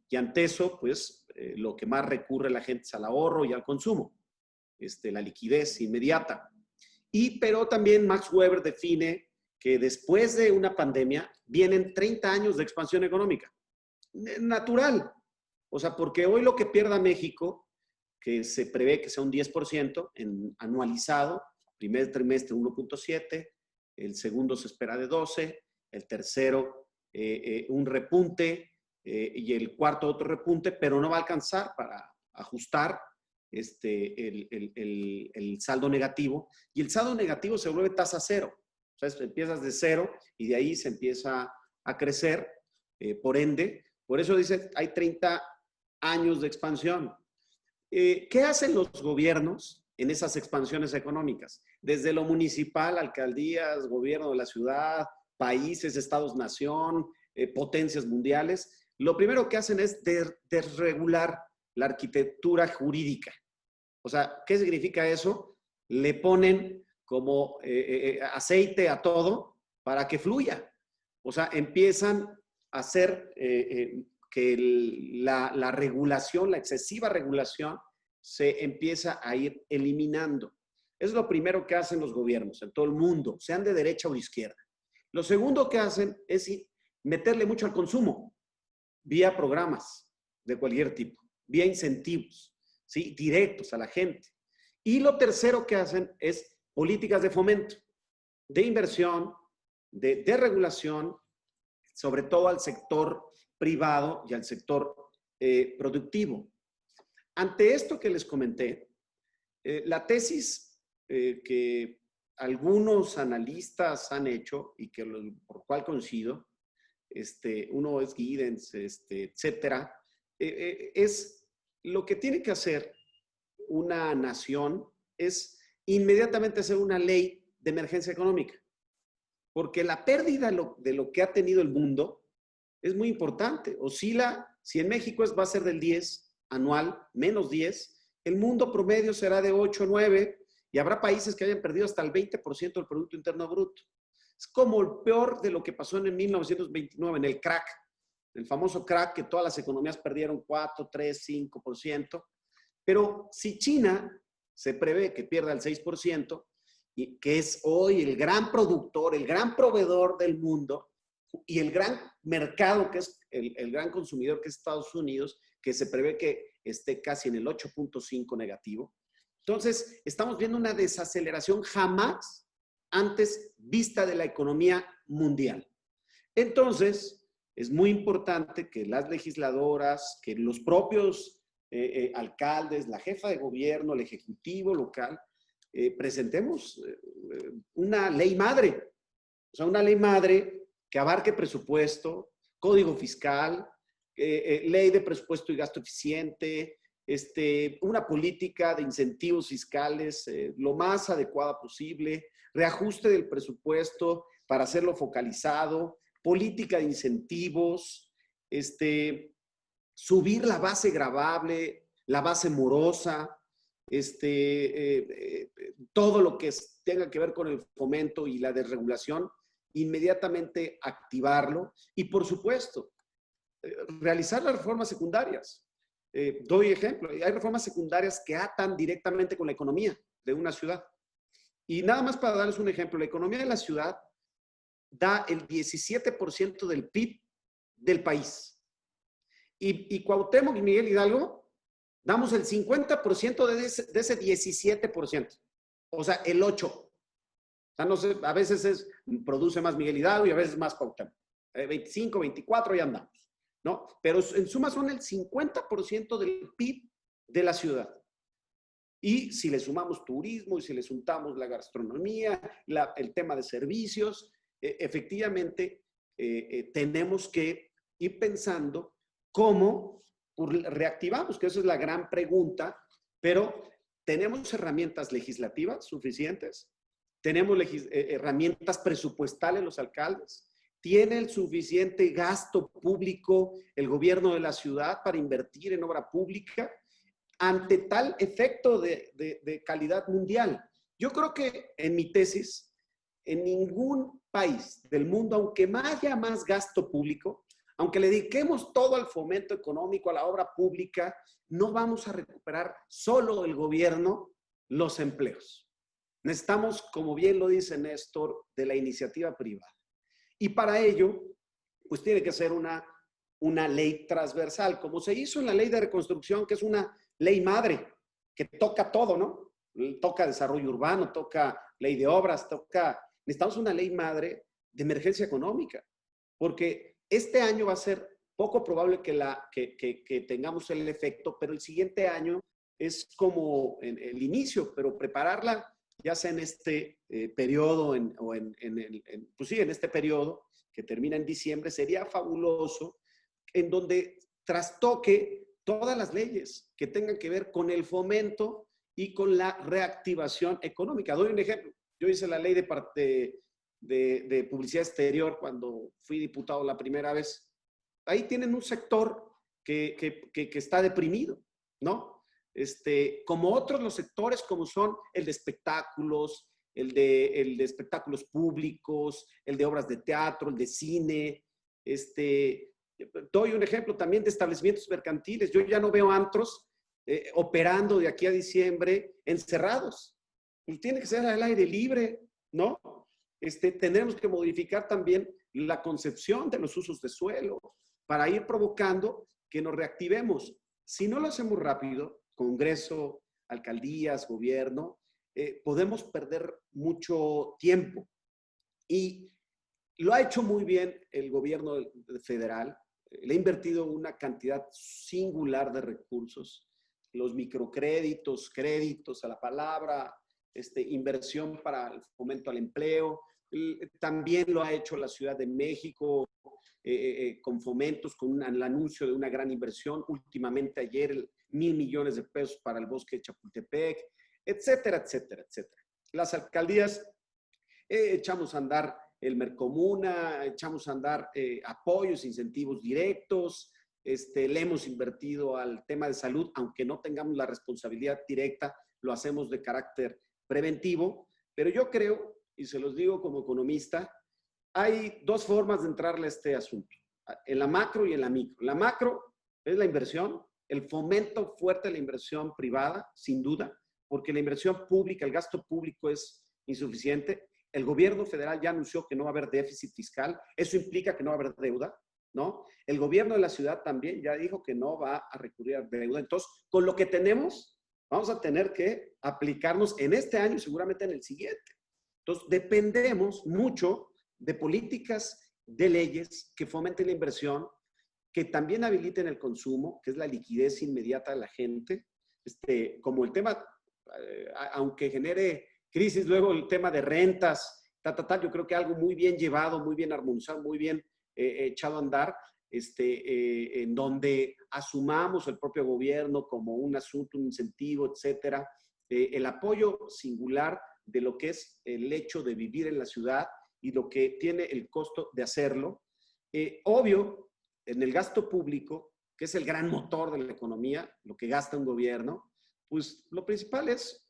Y ante eso, pues, lo que más recurre la gente es al ahorro y al consumo. La liquidez inmediata. Pero también Max Weber define que después de una pandemia vienen 30 años de expansión económica. Natural. O sea, porque hoy lo que pierda México, que se prevé que sea un 10% anualizado, primer trimestre 1.7, el segundo se espera de 12, el tercero un repunte y el cuarto otro repunte, pero no va a alcanzar para ajustar el saldo negativo. Y el saldo negativo se vuelve tasa cero. O sea, empiezas de cero y de ahí se empieza a crecer. Por ende, por eso dice, hay 30 años de expansión. ¿Qué hacen los gobiernos en esas expansiones económicas? Desde lo municipal, alcaldías, gobierno de la ciudad, países, estados-nación, potencias mundiales. Lo primero que hacen es desregular la arquitectura jurídica. O sea, ¿qué significa eso? Le ponen como aceite a todo para que fluya. O sea, empiezan a hacer que la regulación, la excesiva regulación, se empieza a ir eliminando. Es lo primero que hacen los gobiernos en todo el mundo, sean de derecha o de izquierda. Lo segundo que hacen es meterle mucho al consumo, vía programas de cualquier tipo, vía incentivos, ¿sí? Directos a la gente. Y lo tercero que hacen es políticas de fomento, de inversión, de regulación, sobre todo al sector privado y al sector productivo. Ante esto que les comenté, la tesis que algunos analistas han hecho y por cual coincido, uno es Giddens, etcétera, es lo que tiene que hacer una nación es inmediatamente hacer una ley de emergencia económica, porque la pérdida de lo que ha tenido el mundo es muy importante. Oscila, si en México va a ser del 10 anual, menos 10, el mundo promedio será de 8 o 9, y habrá países que hayan perdido hasta el 20% del Producto Interno Bruto. Es como el peor de lo que pasó en el 1929, en el crack, el famoso crack, que todas las economías perdieron 4, 3, 5%. Pero si China se prevé que pierda el 6%, y que es hoy el gran productor, el gran proveedor del mundo, y el gran mercado, que es el gran consumidor, que es Estados Unidos, que se prevé que esté casi en el 8.5 negativo. Entonces, estamos viendo una desaceleración jamás antes vista de la economía mundial. Entonces, es muy importante que las legisladoras, que los propios alcaldes, la jefa de gobierno, el ejecutivo local, presentemos una ley madre. O sea, una ley madre que abarque presupuesto, código fiscal, ley de presupuesto y gasto eficiente, una política de incentivos fiscales lo más adecuada posible, reajuste del presupuesto para hacerlo focalizado, política de incentivos, subir la base gravable, la base morosa, todo lo que tenga que ver con el fomento y la desregulación, inmediatamente activarlo y, por supuesto, realizar las reformas secundarias. Doy ejemplo, hay reformas secundarias que atan directamente con la economía de una ciudad. Y nada más para darles un ejemplo, la economía de la ciudad da el 17% del PIB del país. Y Cuauhtémoc y Miguel Hidalgo damos el 50% de ese 17%. O sea, el 8%. O sea, no sé, a veces produce más Miguel Hidalgo y a veces más Cuauhtémoc. 25, 24 ya andamos, ¿no? Pero en suma son el 50% del PIB de la ciudad. Y si le sumamos turismo y si le sumamos la gastronomía, el tema de servicios, efectivamente tenemos que ir pensando cómo reactivamos, que esa es la gran pregunta, pero ¿tenemos herramientas legislativas suficientes? ¿Tenemos herramientas presupuestales los alcaldes? ¿Tiene el suficiente gasto público el gobierno de la ciudad para invertir en obra pública ante tal efecto de calidad mundial? Yo creo que en mi tesis, en ningún país del mundo, aunque haya más gasto público, aunque le dediquemos todo al fomento económico, a la obra pública, no vamos a recuperar solo el gobierno los empleos. Necesitamos, como bien lo dice Néstor, de la iniciativa privada. Y para ello, pues tiene que ser una ley transversal, como se hizo en la ley de reconstrucción, que es una ley madre, que toca todo, ¿no? Toca desarrollo urbano, toca ley de obras, necesitamos una ley madre de emergencia económica, porque este año va a ser poco probable que tengamos el efecto, pero el siguiente año es como el inicio, pero prepararla ya sea en este periodo pues sí, en este periodo que termina en diciembre, sería fabuloso, en donde trastoque todas las leyes que tengan que ver con el fomento y con la reactivación económica. Doy un ejemplo. Yo hice la ley de publicidad exterior cuando fui diputado la primera vez. Ahí tienen un sector que está deprimido, ¿no? Como otros los sectores, como son el de espectáculos, el de espectáculos públicos, el de obras de teatro, el de cine. Doy un ejemplo también de establecimientos mercantiles. Yo ya no veo antros operando de aquí a diciembre encerrados. Y tiene que ser al aire libre, ¿no? Tendremos que modificar también la concepción de los usos de suelo para ir provocando que nos reactivemos. Si no lo hacemos rápido, Congreso, alcaldías, gobierno, podemos perder mucho tiempo. Y lo ha hecho muy bien el gobierno federal. Le ha invertido una cantidad singular de recursos. Los microcréditos, créditos a la palabra, inversión para el fomento al empleo. También lo ha hecho la Ciudad de México con fomentos, con el anuncio de una gran inversión. Últimamente ayer 1,000 millones de pesos para el bosque de Chapultepec, etcétera, etcétera, etcétera. Las alcaldías echamos a andar el Mercomuna, echamos a andar apoyos, incentivos directos, le hemos invertido al tema de salud, aunque no tengamos la responsabilidad directa, lo hacemos de carácter preventivo, pero yo creo, y se los digo como economista, hay dos formas de entrarle a este asunto, en la macro y en la micro. La macro es la inversión, el fomento fuerte de la inversión privada, sin duda, porque la inversión pública, el gasto público es insuficiente. El gobierno federal ya anunció que no va a haber déficit fiscal. Eso implica que no va a haber deuda, ¿no? El gobierno de la ciudad también ya dijo que no va a recurrir a deuda. Entonces, con lo que tenemos, vamos a tener que aplicarnos en este año y seguramente en el siguiente. Entonces, dependemos mucho de políticas, de leyes que fomenten la inversión, que también habiliten el consumo, que es la liquidez inmediata de la gente, como el tema, aunque genere crisis, luego el tema de rentas, yo creo que algo muy bien llevado, muy bien armonizado, muy bien echado a andar, en donde asumamos el propio gobierno como un asunto, un incentivo, etcétera, el apoyo singular de lo que es el hecho de vivir en la ciudad y lo que tiene el costo de hacerlo. Obvio, en el gasto público, que es el gran motor de la economía, lo que gasta un gobierno, pues lo principal es,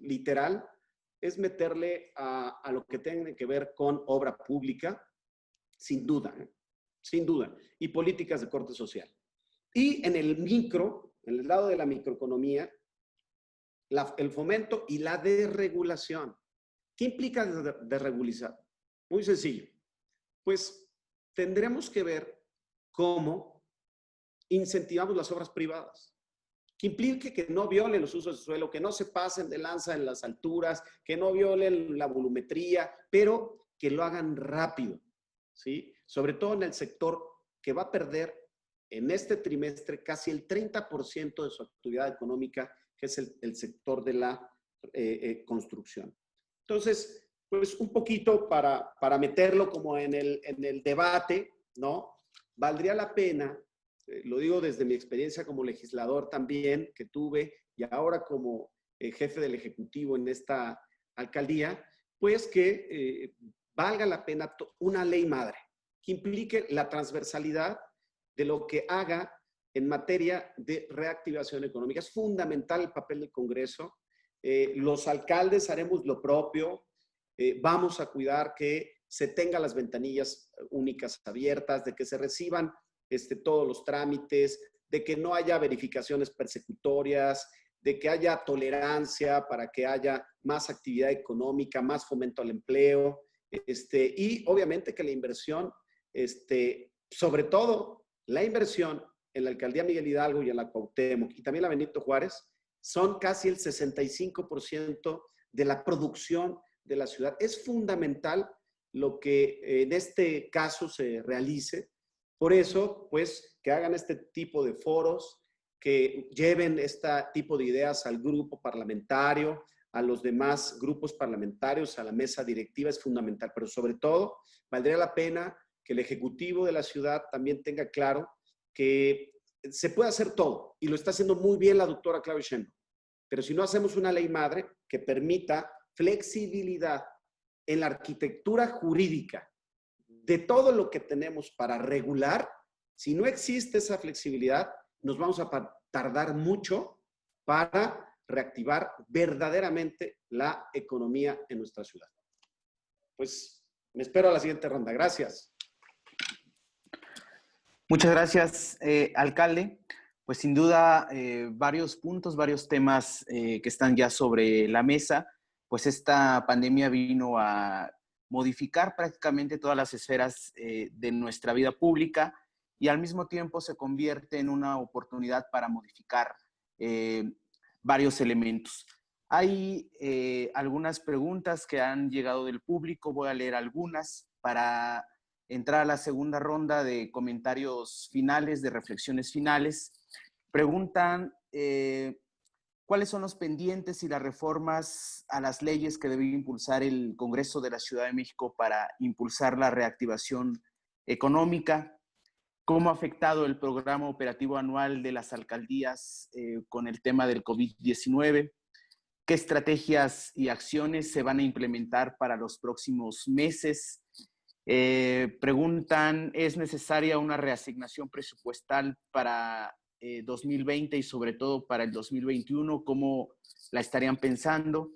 literal, es meterle a lo que tenga que ver con obra pública, sin duda, sin duda, y políticas de corte social. Y en el micro, en el lado de la microeconomía, el fomento y la desregulación. ¿Qué implica desregulizar? Muy sencillo. Pues tendremos que ver cómo incentivamos las obras privadas. Que implique que no violen los usos de suelo, que no se pasen de lanza en las alturas, que no violen la volumetría, pero que lo hagan rápido, ¿sí? Sobre todo en el sector que va a perder en este trimestre casi el 30% de su actividad económica, que es el sector de la construcción. Entonces, pues un poquito para meterlo como en el debate, ¿no? Valdría la pena, lo digo desde mi experiencia como legislador también que tuve y ahora como jefe del Ejecutivo en esta alcaldía, pues que valga la pena una ley madre que implique la transversalidad de lo que haga en materia de reactivación económica. Es fundamental el papel del Congreso. Los alcaldes haremos lo propio. Vamos a cuidar que se tengan las ventanillas únicas abiertas, de que se reciban todos los trámites, de que no haya verificaciones persecutorias, de que haya tolerancia para que haya más actividad económica, más fomento al empleo, y obviamente que la inversión, sobre todo la inversión en la alcaldía Miguel Hidalgo y en la Cuauhtémoc y también la Benito Juárez, son casi el 65% de la producción de la ciudad. Es fundamental lo que en este caso se realice. Por eso, pues, que hagan este tipo de foros, que lleven este tipo de ideas al grupo parlamentario, a los demás grupos parlamentarios, a la mesa directiva, es fundamental. Pero sobre todo, valdría la pena que el Ejecutivo de la ciudad también tenga claro que se puede hacer todo, y lo está haciendo muy bien la doctora Claudia Sheinbaum. Pero si no hacemos una ley madre que permita flexibilidad en la arquitectura jurídica de todo lo que tenemos para regular, si no existe esa flexibilidad, nos vamos a tardar mucho para reactivar verdaderamente la economía en nuestra ciudad. Pues me espero a la siguiente ronda. Gracias. Muchas gracias, alcalde. Pues sin duda, varios puntos, varios temas que están ya sobre la mesa. Pues esta pandemia vino a modificar prácticamente todas las esferas de nuestra vida pública y al mismo tiempo se convierte en una oportunidad para modificar varios elementos. Hay algunas preguntas que han llegado del público, voy a leer algunas para entrar a la segunda ronda de comentarios finales, de reflexiones finales. Preguntan cuáles son los pendientes y las reformas a las leyes que debe impulsar el Congreso de la Ciudad de México para impulsar la reactivación económica. ¿Cómo ha afectado el programa operativo anual de las alcaldías con el tema del COVID-19? ¿Qué estrategias y acciones se van a implementar para los próximos meses? Preguntan, ¿es necesaria una reasignación presupuestal para 2020 y sobre todo para el 2021? ¿Cómo la estarían pensando?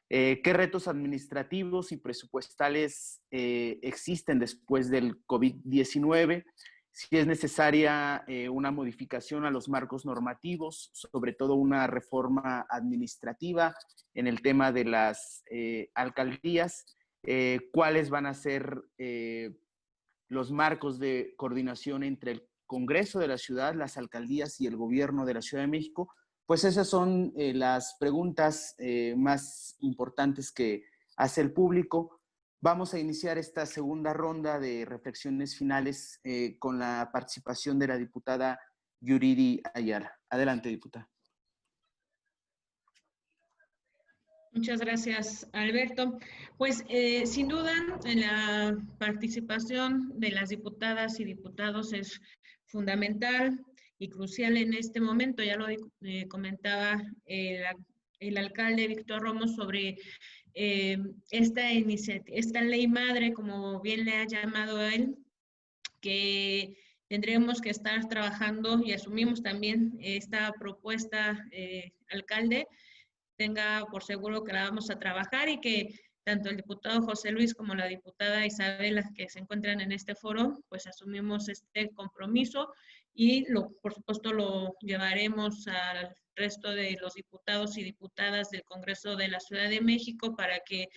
¿Qué retos administrativos y presupuestales existen después del COVID-19? Si es necesaria una modificación a los marcos normativos, sobre todo una reforma administrativa en el tema de las alcaldías. ¿Cuáles van a ser los marcos de coordinación entre el Congreso de la Ciudad, las alcaldías y el Gobierno de la Ciudad de México? Pues esas son las preguntas más importantes que hace el público. Vamos a iniciar esta segunda ronda de reflexiones finales con la participación de la diputada Yuriri Ayala. Adelante, diputada. Muchas gracias, Alberto. Pues sin duda, en la participación de las diputadas y diputados es fundamental y crucial en este momento. Ya lo comentaba el alcalde Víctor Romo sobre esta ley madre, como bien le ha llamado a él, que tendremos que estar trabajando y asumimos también esta propuesta, alcalde, tenga por seguro que la vamos a trabajar y que tanto el diputado José Luis como la diputada Isabela, que se encuentran en este foro, pues asumimos este compromiso y por supuesto lo llevaremos al resto de los diputados y diputadas del Congreso de la Ciudad de México para que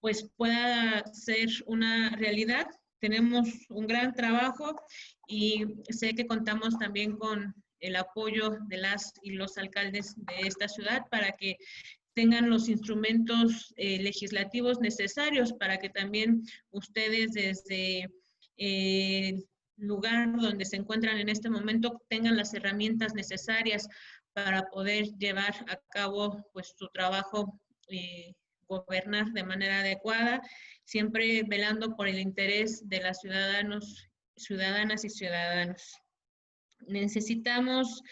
pues pueda ser una realidad. Tenemos un gran trabajo y sé que contamos también con el apoyo de las y los alcaldes de esta ciudad para que tengan los instrumentos legislativos necesarios para que también ustedes desde el lugar donde se encuentran en este momento tengan las herramientas necesarias para poder llevar a cabo pues su trabajo gobernar de manera adecuada, siempre velando por el interés de las ciudadanas y ciudadanos. Necesitamos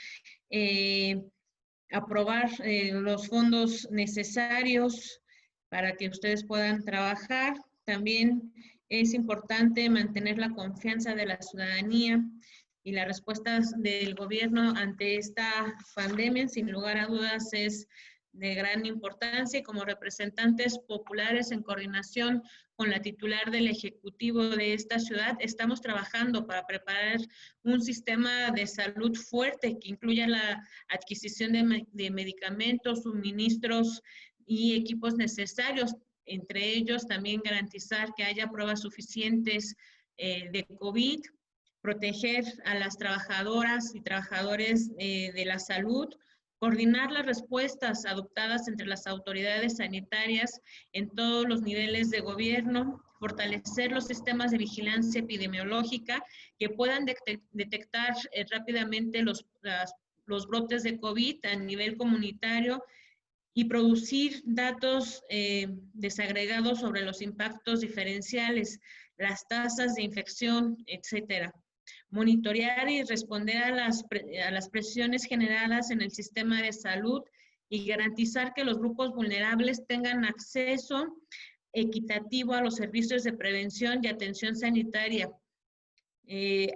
aprobar los fondos necesarios para que ustedes puedan trabajar. También es importante mantener la confianza de la ciudadanía y las respuestas del gobierno ante esta pandemia, sin lugar a dudas, es de gran importancia, y como representantes populares en coordinación con la titular del Ejecutivo de esta ciudad, estamos trabajando para preparar un sistema de salud fuerte que incluya la adquisición de medicamentos, suministros y equipos necesarios, entre ellos también garantizar que haya pruebas suficientes de COVID, proteger a las trabajadoras y trabajadores de la salud, coordinar las respuestas adoptadas entre las autoridades sanitarias en todos los niveles de gobierno, fortalecer los sistemas de vigilancia epidemiológica que puedan detectar rápidamente los brotes de COVID a nivel comunitario y producir datos desagregados sobre los impactos diferenciales, las tasas de infección, etcétera. Monitorear y responder a las presiones generadas en el sistema de salud y garantizar que los grupos vulnerables tengan acceso equitativo a los servicios de prevención y atención sanitaria,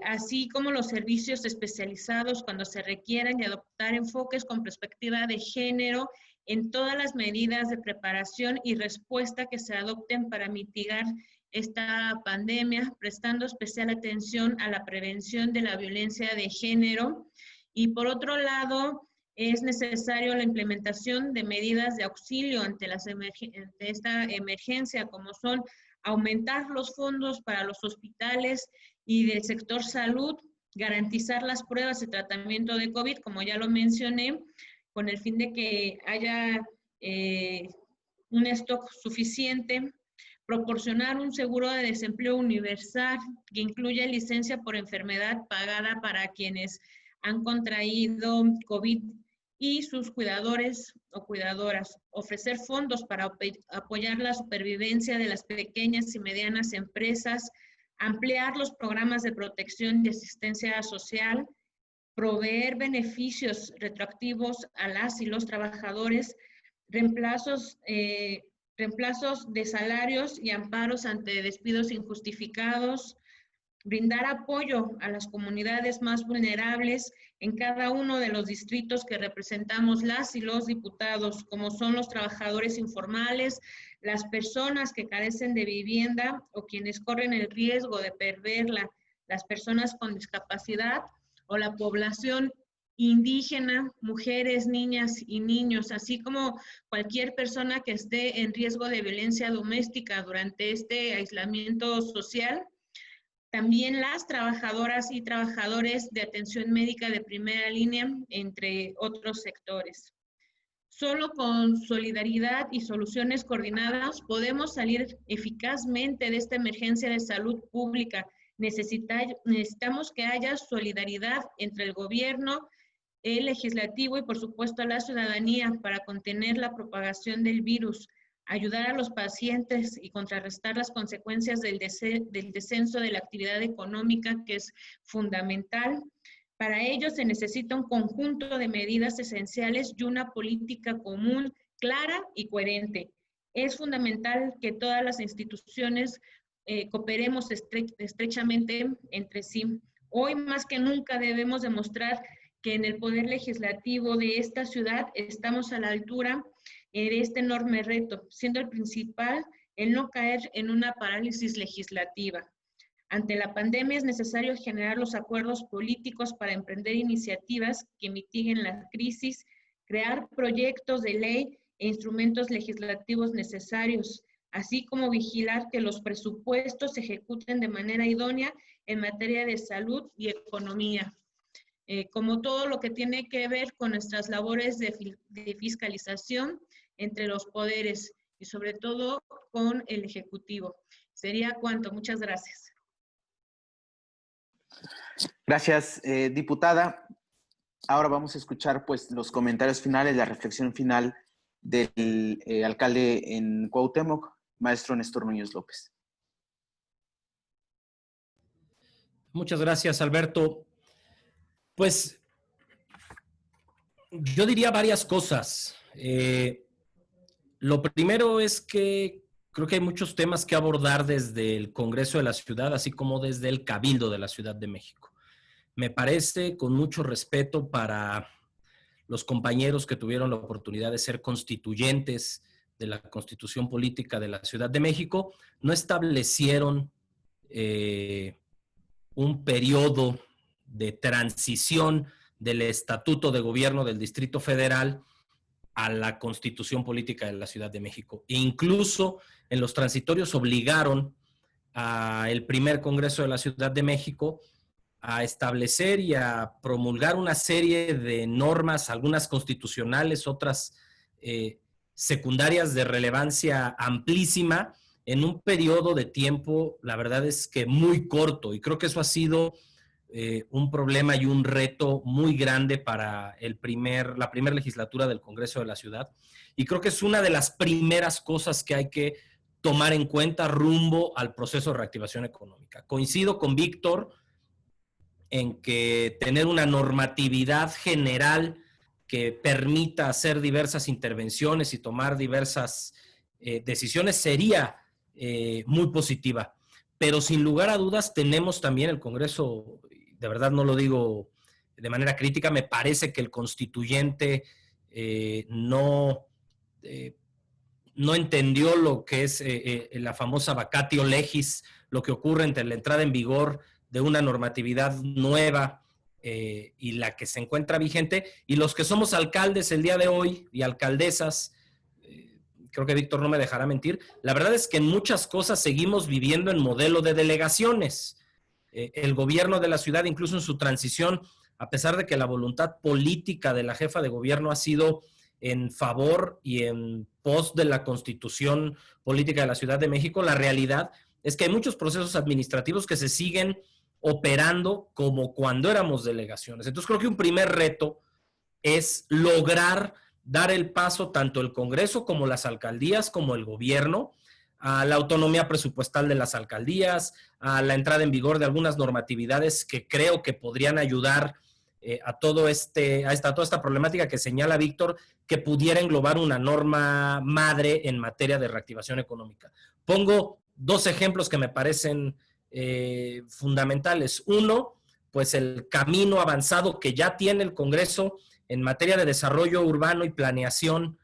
así como los servicios especializados cuando se requieran, y adoptar enfoques con perspectiva de género en todas las medidas de preparación y respuesta que se adopten para mitigar esta pandemia, prestando especial atención a la prevención de la violencia de género. Y por otro lado, es necesario la implementación de medidas de auxilio ante esta emergencia, como son aumentar los fondos para los hospitales y del sector salud, garantizar las pruebas de tratamiento de COVID, como ya lo mencioné, con el fin de que haya un stock suficiente, proporcionar un seguro de desempleo universal que incluya licencia por enfermedad pagada para quienes han contraído COVID y sus cuidadores o cuidadoras, ofrecer fondos para apoyar la supervivencia de las pequeñas y medianas empresas, ampliar los programas de protección y asistencia social, proveer beneficios retroactivos a las y los trabajadores, reemplazos de salarios y amparos ante despidos injustificados, brindar apoyo a las comunidades más vulnerables en cada uno de los distritos que representamos las y los diputados, como son los trabajadores informales, las personas que carecen de vivienda o quienes corren el riesgo de perderla, las personas con discapacidad o la población indígena, mujeres, niñas y niños, así como cualquier persona que esté en riesgo de violencia doméstica durante este aislamiento social. También las trabajadoras y trabajadores de atención médica de primera línea, entre otros sectores. Solo con solidaridad y soluciones coordinadas podemos salir eficazmente de esta emergencia de salud pública. Necesitamos que haya solidaridad entre el gobierno, el legislativo y por supuesto la ciudadanía para contener la propagación del virus, ayudar a los pacientes y contrarrestar las consecuencias del descenso de la actividad económica, que es fundamental. Para ello se necesita un conjunto de medidas esenciales y una política común, clara y coherente. Es fundamental que todas las instituciones cooperemos estrechamente entre sí. Hoy más que nunca debemos demostrar que en el poder legislativo de esta ciudad estamos a la altura de este enorme reto, siendo el principal el no caer en una parálisis legislativa. Ante la pandemia es necesario generar los acuerdos políticos para emprender iniciativas que mitiguen la crisis, crear proyectos de ley e instrumentos legislativos necesarios, así como vigilar que los presupuestos se ejecuten de manera idónea en materia de salud y economía. Como todo lo que tiene que ver con nuestras labores de fiscalización entre los poderes y sobre todo con el Ejecutivo. Sería cuanto. Muchas gracias. Gracias, diputada. Ahora vamos a escuchar pues los comentarios finales, la reflexión final del alcalde en Cuauhtémoc, maestro Néstor Núñez López. Muchas gracias, Alberto. Pues yo diría varias cosas. Lo primero es que creo que hay muchos temas que abordar desde el Congreso de la Ciudad, así como desde el Cabildo de la Ciudad de México. Me parece, con mucho respeto para los compañeros que tuvieron la oportunidad de ser constituyentes de la Constitución Política de la Ciudad de México, no establecieron un periodo de transición del Estatuto de Gobierno del Distrito Federal a la Constitución Política de la Ciudad de México. E incluso en los transitorios obligaron al primer Congreso de la Ciudad de México a establecer y a promulgar una serie de normas, algunas constitucionales, otras secundarias de relevancia amplísima, en un periodo de tiempo, la verdad es que muy corto, y creo que eso ha sido un problema y un reto muy grande para la primera legislatura del Congreso de la Ciudad, y creo que es una de las primeras cosas que hay que tomar en cuenta rumbo al proceso de reactivación económica. Coincido con Víctor en que tener una normatividad general que permita hacer diversas intervenciones y tomar diversas decisiones sería muy positiva. Pero sin lugar a dudas tenemos también el Congreso, de verdad no lo digo de manera crítica, me parece que el constituyente no entendió lo que es la famosa vacatio legis, lo que ocurre entre la entrada en vigor de una normatividad nueva y la que se encuentra vigente, y los que somos alcaldes el día de hoy y alcaldesas, creo que Víctor no me dejará mentir, la verdad es que en muchas cosas seguimos viviendo en modelo de delegaciones. El gobierno de la ciudad, incluso en su transición, a pesar de que la voluntad política de la jefa de gobierno ha sido en favor y en pos de la Constitución Política de la Ciudad de México, la realidad es que hay muchos procesos administrativos que se siguen operando como cuando éramos delegaciones. Entonces creo que un primer reto es lograr dar el paso tanto el Congreso como las alcaldías, como el gobierno, a la autonomía presupuestal de las alcaldías, a la entrada en vigor de algunas normatividades que creo que podrían ayudar a toda esta problemática que señala Víctor, que pudiera englobar una norma madre en materia de reactivación económica. Pongo dos ejemplos que me parecen fundamentales. Uno, pues el camino avanzado que ya tiene el Congreso en materia de desarrollo urbano y planeación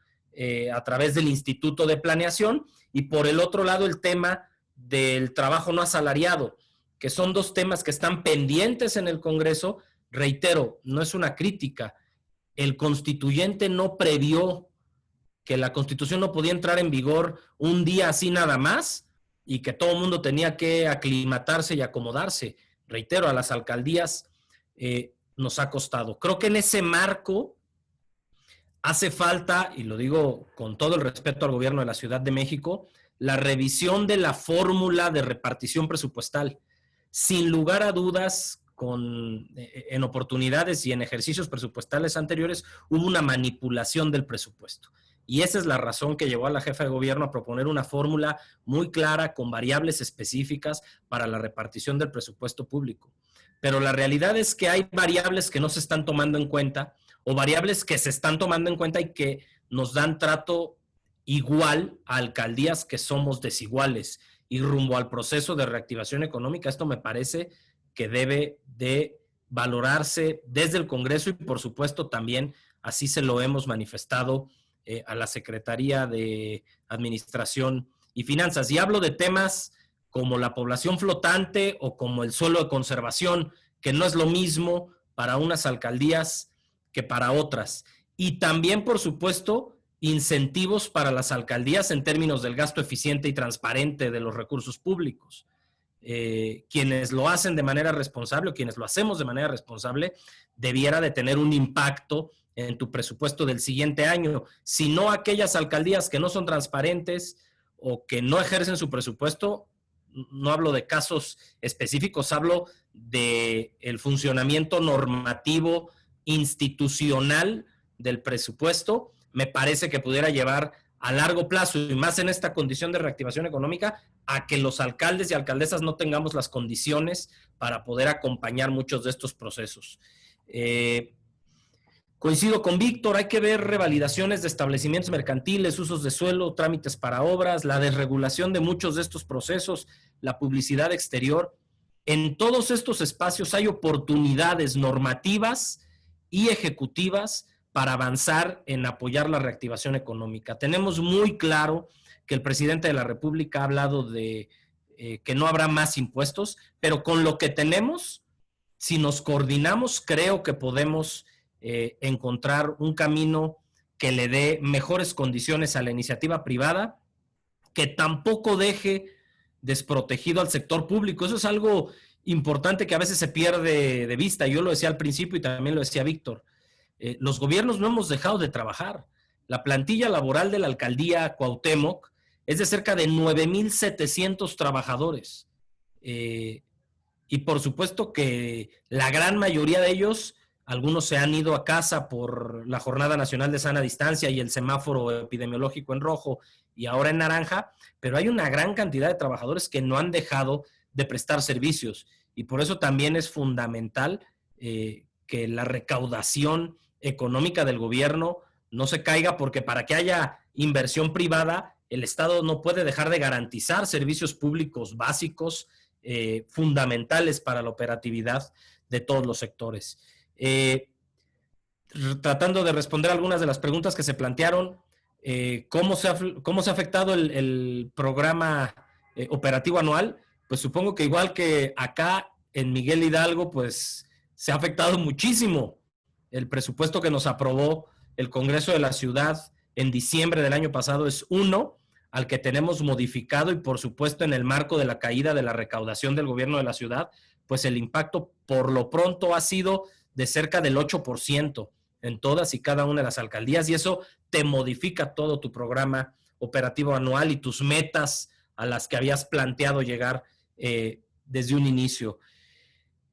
a través del Instituto de Planeación, y por el otro lado el tema del trabajo no asalariado, que son dos temas que están pendientes en el Congreso. Reitero, no es una crítica. El constituyente no previó que la Constitución no podía entrar en vigor un día así nada más y que todo el mundo tenía que aclimatarse y acomodarse. Reitero, a las alcaldías nos ha costado. Creo que en ese marco hace falta, y lo digo con todo el respeto al gobierno de la Ciudad de México, la revisión de la fórmula de repartición presupuestal. Sin lugar a dudas, en oportunidades y en ejercicios presupuestales anteriores hubo una manipulación del presupuesto. Y esa es la razón que llevó a la jefa de gobierno a proponer una fórmula muy clara con variables específicas para la repartición del presupuesto público. Pero la realidad es que hay variables que no se están tomando en cuenta, o variables que se están tomando en cuenta y que nos dan trato igual a alcaldías que somos desiguales. Y rumbo al proceso de reactivación económica, esto me parece que debe de valorarse desde el Congreso, y por supuesto también así se lo hemos manifestado a la Secretaría de Administración y Finanzas. Y hablo de temas como la población flotante o como el suelo de conservación, que no es lo mismo para unas alcaldías que para otras. Y también, por supuesto, incentivos para las alcaldías en términos del gasto eficiente y transparente de los recursos públicos. Quienes lo hacen de manera responsable, o quienes lo hacemos de manera responsable, debiera de tener un impacto en tu presupuesto del siguiente año. Si no, aquellas alcaldías que no son transparentes o que no ejercen su presupuesto, no hablo de casos específicos, hablo del funcionamiento normativo institucional del presupuesto, me parece que pudiera llevar a largo plazo, y más en esta condición de reactivación económica, a que los alcaldes y alcaldesas no tengamos las condiciones para poder acompañar muchos de estos procesos. Coincido con Víctor, hay que ver revalidaciones de establecimientos mercantiles, usos de suelo, trámites para obras, la desregulación de muchos de estos procesos, la publicidad exterior. En todos estos espacios hay oportunidades normativas y ejecutivas para avanzar en apoyar la reactivación económica. Tenemos muy claro que el presidente de la República ha hablado de que no habrá más impuestos, pero con lo que tenemos, si nos coordinamos, creo que podemos encontrar un camino que le dé mejores condiciones a la iniciativa privada, que tampoco deje desprotegido al sector público. Eso es algo importante que a veces se pierde de vista. Yo lo decía al principio y también lo decía Víctor. Los gobiernos no hemos dejado de trabajar. La plantilla laboral de la alcaldía Cuauhtémoc es de cerca de 9,700 trabajadores. Y por supuesto que la gran mayoría de ellos, algunos se han ido a casa por la Jornada Nacional de Sana Distancia y el semáforo epidemiológico en rojo y ahora en naranja, pero hay una gran cantidad de trabajadores que no han dejado de prestar servicios. Y por eso también es fundamental que la recaudación económica del gobierno no se caiga, porque para que haya inversión privada, el Estado no puede dejar de garantizar servicios públicos básicos fundamentales para la operatividad de todos los sectores. Tratando de responder algunas de las preguntas que se plantearon, ¿cómo se ha afectado el programa operativo anual? Pues supongo que igual que acá en Miguel Hidalgo, pues se ha afectado muchísimo. El presupuesto que nos aprobó el Congreso de la Ciudad en diciembre del año pasado es uno al que tenemos modificado, y por supuesto en el marco de la caída de la recaudación del gobierno de la ciudad, pues el impacto por lo pronto ha sido de cerca del 8% en todas y cada una de las alcaldías, y eso te modifica todo tu programa operativo anual y tus metas a las que habías planteado llegar desde un inicio.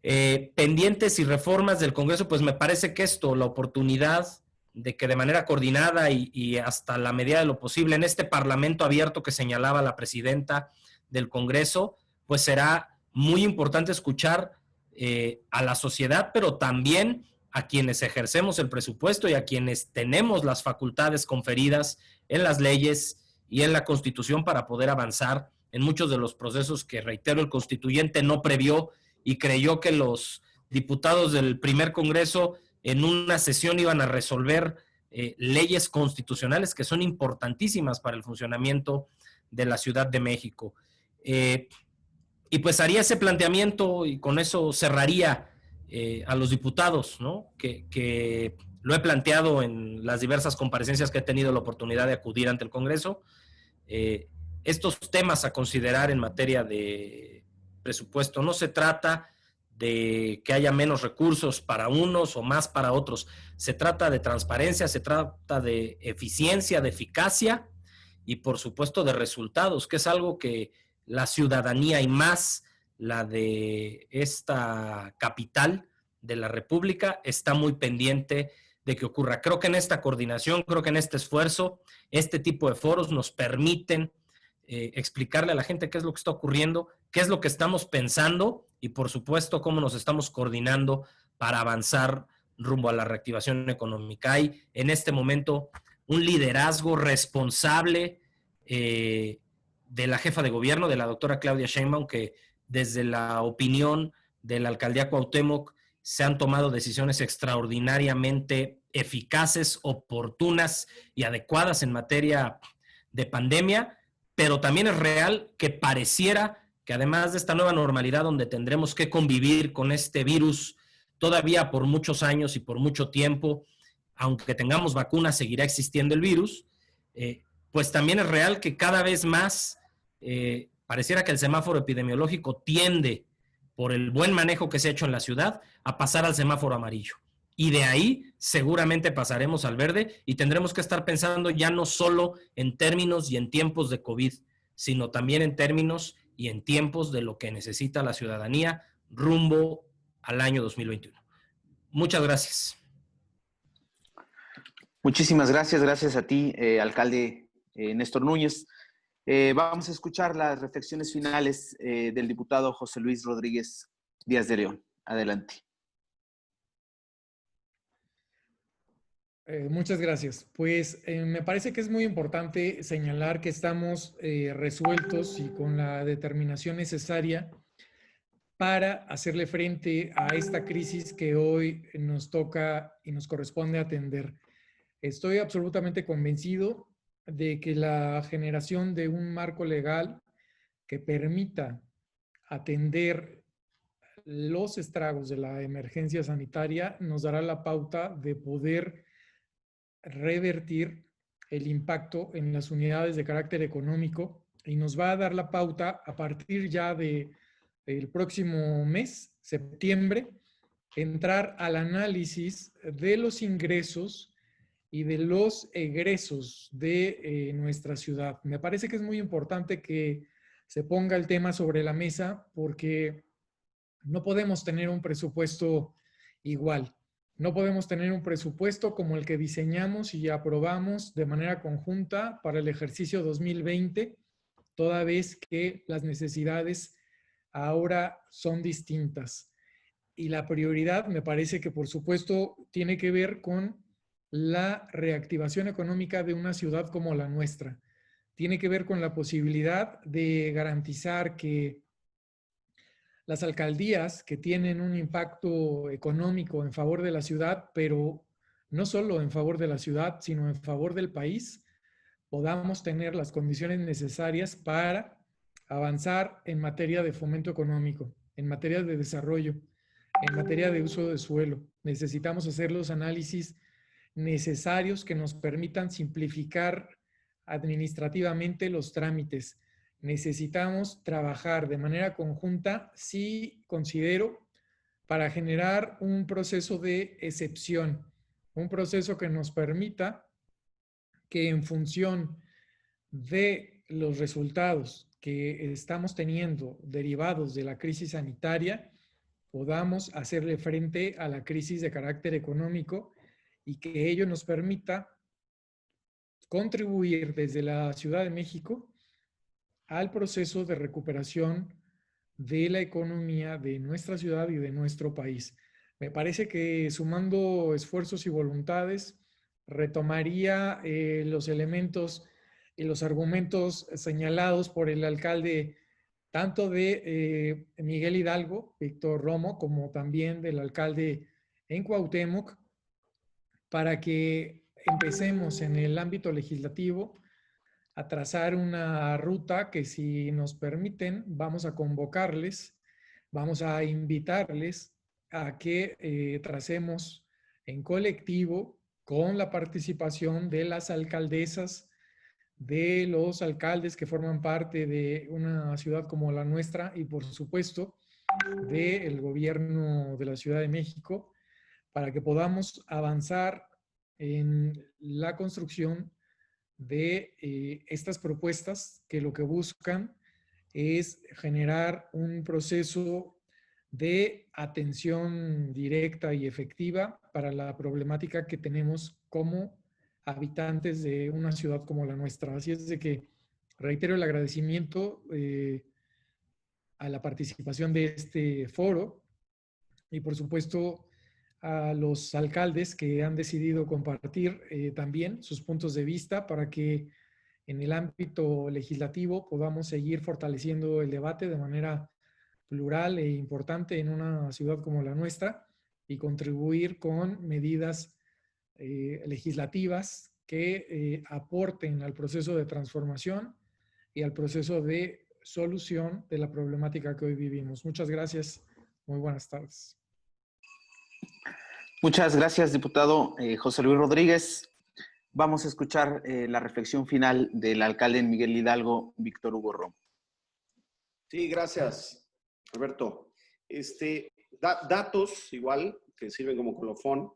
Pendientes y reformas del Congreso, pues me parece que esto, la oportunidad de que de manera coordinada y hasta la medida de lo posible en este Parlamento abierto que señalaba la presidenta del Congreso, pues será muy importante escuchar a la sociedad, pero también a quienes ejercemos el presupuesto y a quienes tenemos las facultades conferidas en las leyes y en la Constitución para poder avanzar en muchos de los procesos que, reitero, el constituyente no previó y creyó que los diputados del primer Congreso en una sesión iban a resolver leyes constitucionales que son importantísimas para el funcionamiento de la Ciudad de México. Y pues haría ese planteamiento y con eso cerraría a los diputados, ¿no? Que lo he planteado en las diversas comparecencias que he tenido la oportunidad de acudir ante el Congreso. Estos temas a considerar en materia de presupuesto, no se trata de que haya menos recursos para unos o más para otros. Se trata de transparencia, se trata de eficiencia, de eficacia y por supuesto de resultados, que es algo que la ciudadanía y más la de esta capital de la República está muy pendiente de que ocurra. Creo que en esta coordinación, creo que en este esfuerzo, este tipo de foros nos permiten explicarle a la gente qué es lo que está ocurriendo, qué es lo que estamos pensando y por supuesto cómo nos estamos coordinando para avanzar rumbo a la reactivación económica. Hay en este momento un liderazgo responsable de la jefa de gobierno, de la doctora Claudia Sheinbaum, que desde la opinión de la alcaldía Cuauhtémoc se han tomado decisiones extraordinariamente eficaces, oportunas y adecuadas en materia de pandemia, pero también es real que pareciera que además de esta nueva normalidad donde tendremos que convivir con este virus todavía por muchos años y por mucho tiempo, aunque tengamos vacunas, seguirá existiendo el virus, pues también es real que cada vez más pareciera que el semáforo epidemiológico tiende, por el buen manejo que se ha hecho en la ciudad, a pasar al semáforo amarillo. Y de ahí seguramente pasaremos al verde y tendremos que estar pensando ya no solo en términos y en tiempos de COVID, sino también en términos y en tiempos de lo que necesita la ciudadanía rumbo al año 2021. Muchas gracias. Muchísimas gracias a ti, alcalde Néstor Núñez. Vamos a escuchar las reflexiones finales del diputado José Luis Rodríguez Díaz de León. Adelante. Muchas gracias. Pues me parece que es muy importante señalar que estamos resueltos y con la determinación necesaria para hacerle frente a esta crisis que hoy nos toca y nos corresponde atender. Estoy absolutamente convencido de que la generación de un marco legal que permita atender los estragos de la emergencia sanitaria nos dará la pauta de poder revertir el impacto en las unidades de carácter económico y nos va a dar la pauta a partir ya del próximo mes, septiembre, entrar al análisis de los ingresos y de los egresos de nuestra ciudad. Me parece que es muy importante que se ponga el tema sobre la mesa porque no podemos tener un presupuesto igual. No podemos tener un presupuesto como el que diseñamos y aprobamos de manera conjunta para el ejercicio 2020, toda vez que las necesidades ahora son distintas. Y la prioridad me parece que, por supuesto, tiene que ver con la reactivación económica de una ciudad como la nuestra. Tiene que ver con la posibilidad de garantizar que las alcaldías que tienen un impacto económico en favor de la ciudad, pero no solo en favor de la ciudad, sino en favor del país, podamos tener las condiciones necesarias para avanzar en materia de fomento económico, en materia de desarrollo, en materia de uso de suelo. Necesitamos hacer los análisis necesarios que nos permitan simplificar administrativamente los trámites. Necesitamos trabajar de manera conjunta, sí considero, para generar un proceso de excepción, un proceso que nos permita que en función de los resultados que estamos teniendo derivados de la crisis sanitaria, podamos hacerle frente a la crisis de carácter económico y que ello nos permita contribuir desde la Ciudad de México al proceso de recuperación de la economía de nuestra ciudad y de nuestro país. Me parece que sumando esfuerzos y voluntades, retomaría los elementos y los argumentos señalados por el alcalde tanto de Miguel Hidalgo, Víctor Romo, como también del alcalde en Cuauhtémoc, para que empecemos en el ámbito legislativo a trazar una ruta que, si nos permiten, vamos a convocarles, vamos a invitarles a que tracemos en colectivo con la participación de las alcaldesas, de los alcaldes que forman parte de una ciudad como la nuestra y, por supuesto, del gobierno de la Ciudad de México, para que podamos avanzar en la construcción de estas propuestas que lo que buscan es generar un proceso de atención directa y efectiva para la problemática que tenemos como habitantes de una ciudad como la nuestra. Así es de que reitero el agradecimiento a la participación de este foro y, por supuesto, a los alcaldes que han decidido compartir también sus puntos de vista para que en el ámbito legislativo podamos seguir fortaleciendo el debate de manera plural e importante en una ciudad como la nuestra y contribuir con medidas legislativas que aporten al proceso de transformación y al proceso de solución de la problemática que hoy vivimos. Muchas gracias. Muy buenas tardes. Muchas gracias, diputado José Luis Rodríguez. Vamos a escuchar la reflexión final del alcalde en Miguel Hidalgo, Víctor Hugo Romo. Sí, gracias, Alberto. Datos, igual, que sirven como colofón.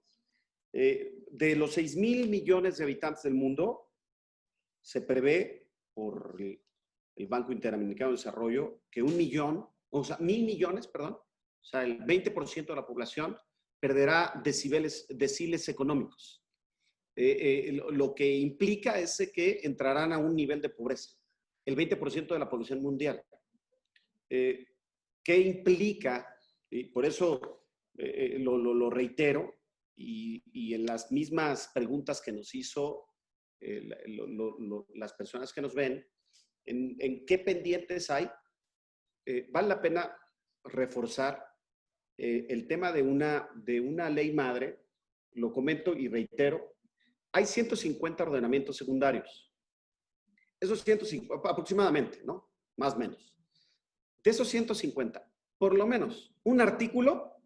De los 6,000 millones de habitantes del mundo, se prevé por el Banco Interamericano de Desarrollo que 1.000 millones, perdón, o sea, el 20% de la población perderá deciles económicos. lo que implica es que entrarán a un nivel de pobreza, el 20% de la población mundial. ¿Qué implica? Y por eso lo reitero, y en las mismas preguntas que nos hizo las personas que nos ven, en qué pendientes hay, vale la pena reforzar el tema de una ley madre. Lo comento y reitero, hay 150 ordenamientos secundarios. Esos 150, aproximadamente, ¿no? Más o menos. De esos 150, por lo menos un artículo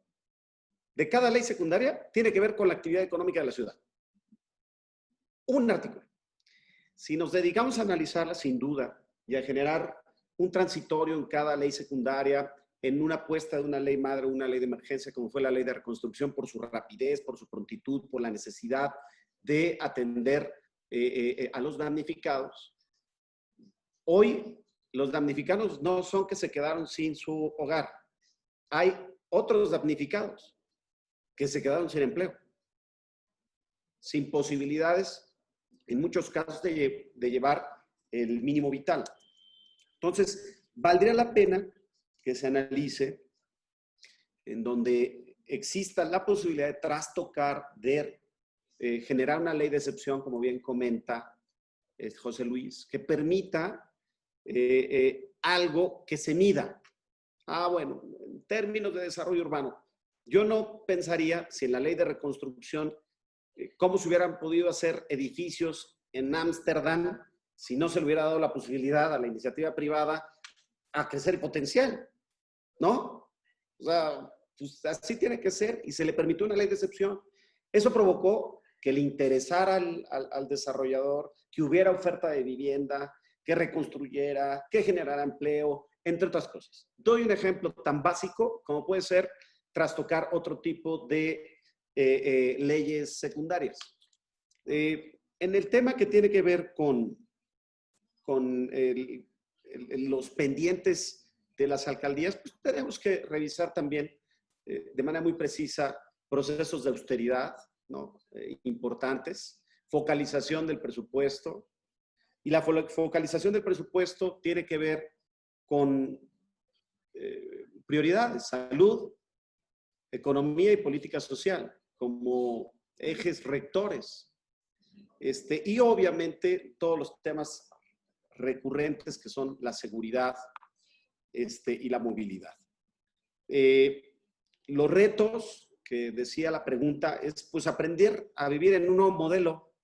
de cada ley secundaria tiene que ver con la actividad económica de la ciudad. Un artículo. Si nos dedicamos a analizarla, sin duda, y a generar un transitorio en cada ley secundaria, en una apuesta de una ley madre, una ley de emergencia, como fue la ley de reconstrucción, por su rapidez, por su prontitud, por la necesidad de atender a los damnificados. Hoy, los damnificados no son que se quedaron sin su hogar. Hay otros damnificados que se quedaron sin empleo, sin posibilidades, en muchos casos, de llevar el mínimo vital. Entonces, valdría la pena que se analice en donde exista la posibilidad de trastocar, de generar una ley de excepción, como bien comenta José Luis, que permita algo que se mida. Bueno, en términos de desarrollo urbano, yo no pensaría, si en la ley de reconstrucción, cómo se hubieran podido hacer edificios en Ámsterdam si no se le hubiera dado la posibilidad a la iniciativa privada a crecer el potencial, ¿no? O sea, pues así tiene que ser, y se le permitió una ley de excepción. Eso provocó que le interesara al desarrollador, que hubiera oferta de vivienda, que reconstruyera, que generara empleo, entre otras cosas. Doy un ejemplo tan básico como puede ser trastocar otro tipo de leyes secundarias. En el tema que tiene que ver con los pendientes de las alcaldías, pues tenemos que revisar también de manera muy precisa procesos de austeridad, ¿no? Importantes, focalización del presupuesto. Y la focalización del presupuesto tiene que ver con prioridades, salud, economía y política social, como ejes rectores. Y obviamente todos los temas recurrentes que son la seguridad y la movilidad. Los retos que decía la pregunta es pues aprender a vivir en un nuevo modelo,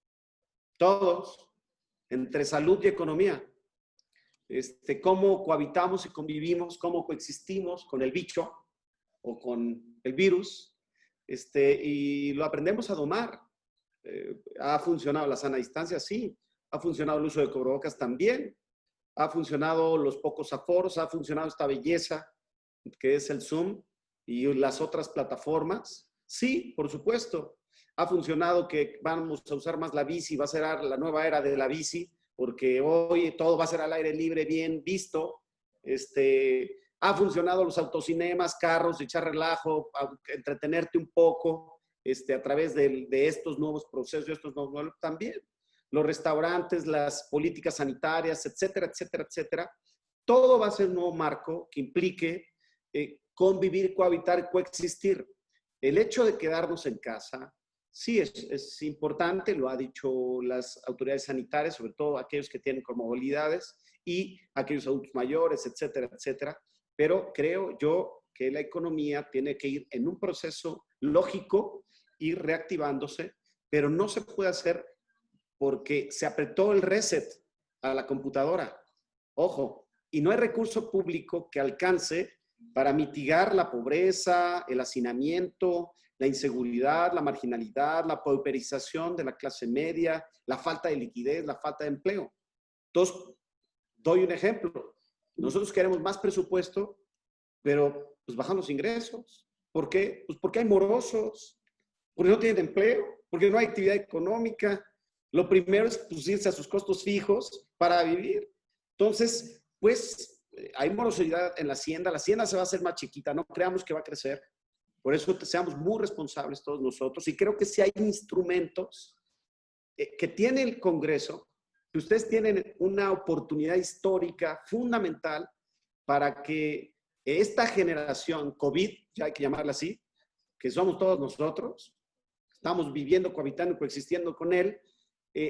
todos, entre salud y economía. Cómo cohabitamos y convivimos, cómo coexistimos con el bicho o con el virus, y lo aprendemos a domar. ¿Ha funcionado la sana distancia? Sí. ¿Ha funcionado el uso de cubrebocas? También. ¿Ha funcionado los pocos aforos? ¿Ha funcionado esta belleza que es el Zoom y las otras plataformas? Sí, por supuesto. ¿Ha funcionado que vamos a usar más la bici? Va a ser la nueva era de la bici, porque hoy todo va a ser al aire libre, bien visto. ¿Ha funcionado los autocinemas, carros, echar relajo, entretenerte un poco a través de estos nuevos procesos, estos nuevos modelos? También. Los restaurantes, las políticas sanitarias, etcétera, etcétera, etcétera. Todo va a ser un nuevo marco que implique convivir, cohabitar, coexistir. El hecho de quedarnos en casa, sí es importante, lo ha dicho las autoridades sanitarias, sobre todo aquellos que tienen comorbilidades y aquellos adultos mayores, etcétera, etcétera. Pero creo yo que la economía tiene que ir en un proceso lógico, ir reactivándose, pero no se puede hacer porque se apretó el reset a la computadora. Ojo, y no hay recurso público que alcance para mitigar la pobreza, el hacinamiento, la inseguridad, la marginalidad, la pauperización de la clase media, la falta de liquidez, la falta de empleo. Entonces, doy un ejemplo. Nosotros queremos más presupuesto, pero pues bajan los ingresos. ¿Por qué? Pues porque hay morosos, porque no tienen empleo, porque no hay actividad económica. Lo primero es pues, irse a sus costos fijos para vivir. Entonces, pues hay morosidad en la hacienda se va a hacer más chiquita, no creamos que va a crecer. Por eso seamos muy responsables todos nosotros, y creo que sí hay instrumentos que tiene el Congreso, que ustedes tienen una oportunidad histórica fundamental para que esta generación COVID, ya hay que llamarla así, que somos todos nosotros, estamos viviendo, cohabitando, coexistiendo con él,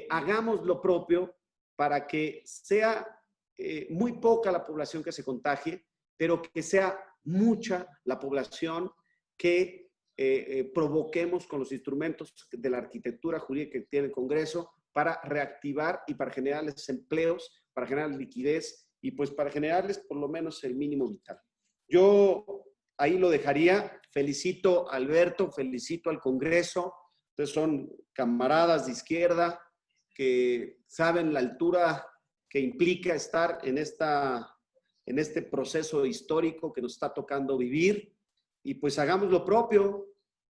hagamos lo propio para que sea muy poca la población que se contagie, pero que sea mucha la población que provoquemos con los instrumentos de la arquitectura jurídica que tiene el Congreso para reactivar y para generarles empleos, para generar liquidez y pues para generarles por lo menos el mínimo vital. Yo ahí lo dejaría. Felicito a Alberto, felicito al Congreso. Ustedes son camaradas de izquierda que saben la altura que implica estar en este proceso histórico que nos está tocando vivir. Y pues hagamos lo propio.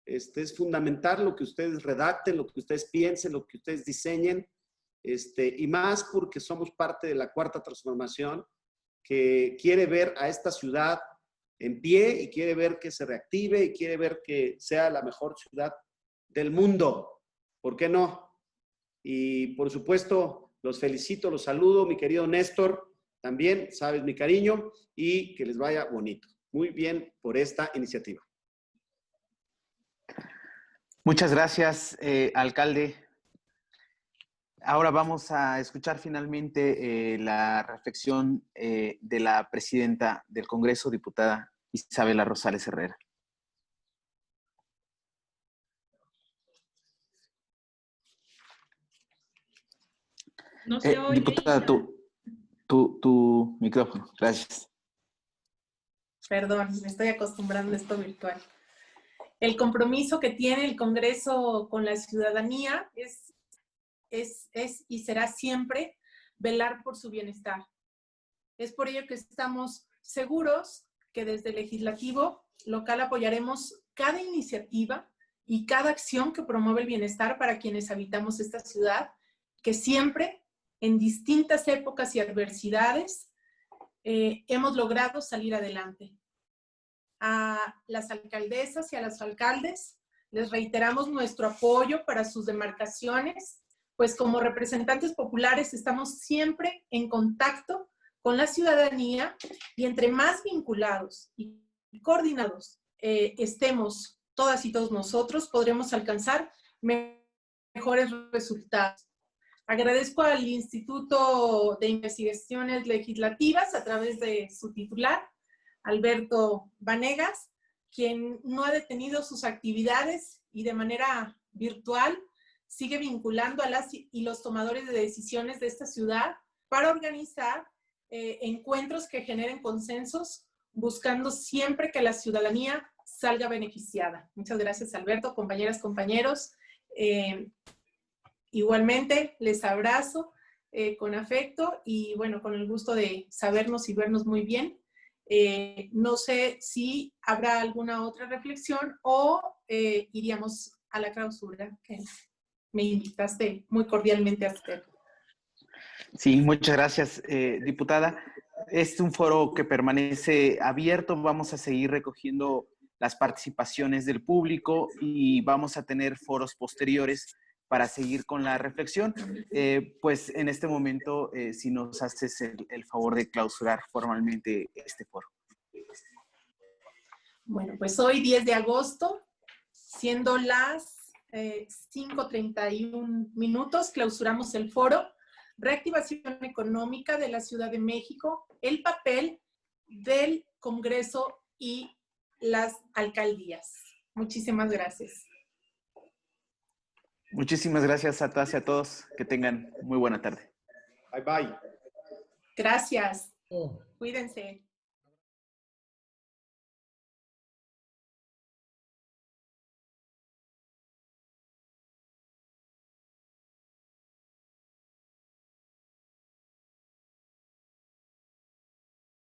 Es fundamental lo que ustedes redacten, lo que ustedes piensen, lo que ustedes diseñen. Y más porque somos parte de la cuarta transformación que quiere ver a esta ciudad en pie y quiere ver que se reactive y quiere ver que sea la mejor ciudad del mundo. ¿Por qué no? Y por supuesto, los felicito, los saludo, mi querido Néstor, también sabes mi cariño y que les vaya bonito. Muy bien por esta iniciativa. Muchas gracias, alcalde. Ahora vamos a escuchar finalmente la reflexión de la presidenta del Congreso, diputada Isabela Rosales Herrera. No se oye. Diputada, tu micrófono. Gracias. Perdón, me estoy acostumbrando a esto virtual. El compromiso que tiene el Congreso con la ciudadanía es y será siempre velar por su bienestar. Es por ello que estamos seguros que desde el legislativo local apoyaremos cada iniciativa y cada acción que promueve el bienestar para quienes habitamos esta ciudad, que siempre, en distintas épocas y adversidades, hemos logrado salir adelante. A las alcaldesas y a los alcaldes les reiteramos nuestro apoyo para sus demarcaciones, pues como representantes populares estamos siempre en contacto con la ciudadanía y entre más vinculados y coordinados estemos todas y todos nosotros, podremos alcanzar mejores resultados. Agradezco al Instituto de Investigaciones Legislativas a través de su titular, Alberto Vanegas, quien no ha detenido sus actividades y de manera virtual sigue vinculando a las y los tomadores de decisiones de esta ciudad para organizar encuentros que generen consensos, buscando siempre que la ciudadanía salga beneficiada. Muchas gracias, Alberto, compañeras, compañeros. Igualmente, les abrazo con afecto y, bueno, con el gusto de sabernos y vernos muy bien. No sé si habrá alguna otra reflexión o iríamos a la clausura que me invitaste muy cordialmente a hacer. Sí, muchas gracias, diputada. Es un foro que permanece abierto. Vamos a seguir recogiendo las participaciones del público y vamos a tener foros posteriores para seguir con la reflexión. Pues en este momento, si nos haces el favor de clausurar formalmente este foro. Bueno, pues hoy 10 de agosto, siendo las 5:31, clausuramos el foro Reactivación Económica de la Ciudad de México, el papel del Congreso y las alcaldías. Muchísimas gracias. Muchísimas gracias a todas y a todos. Que tengan muy buena tarde. Bye, bye. Gracias. Cuídense.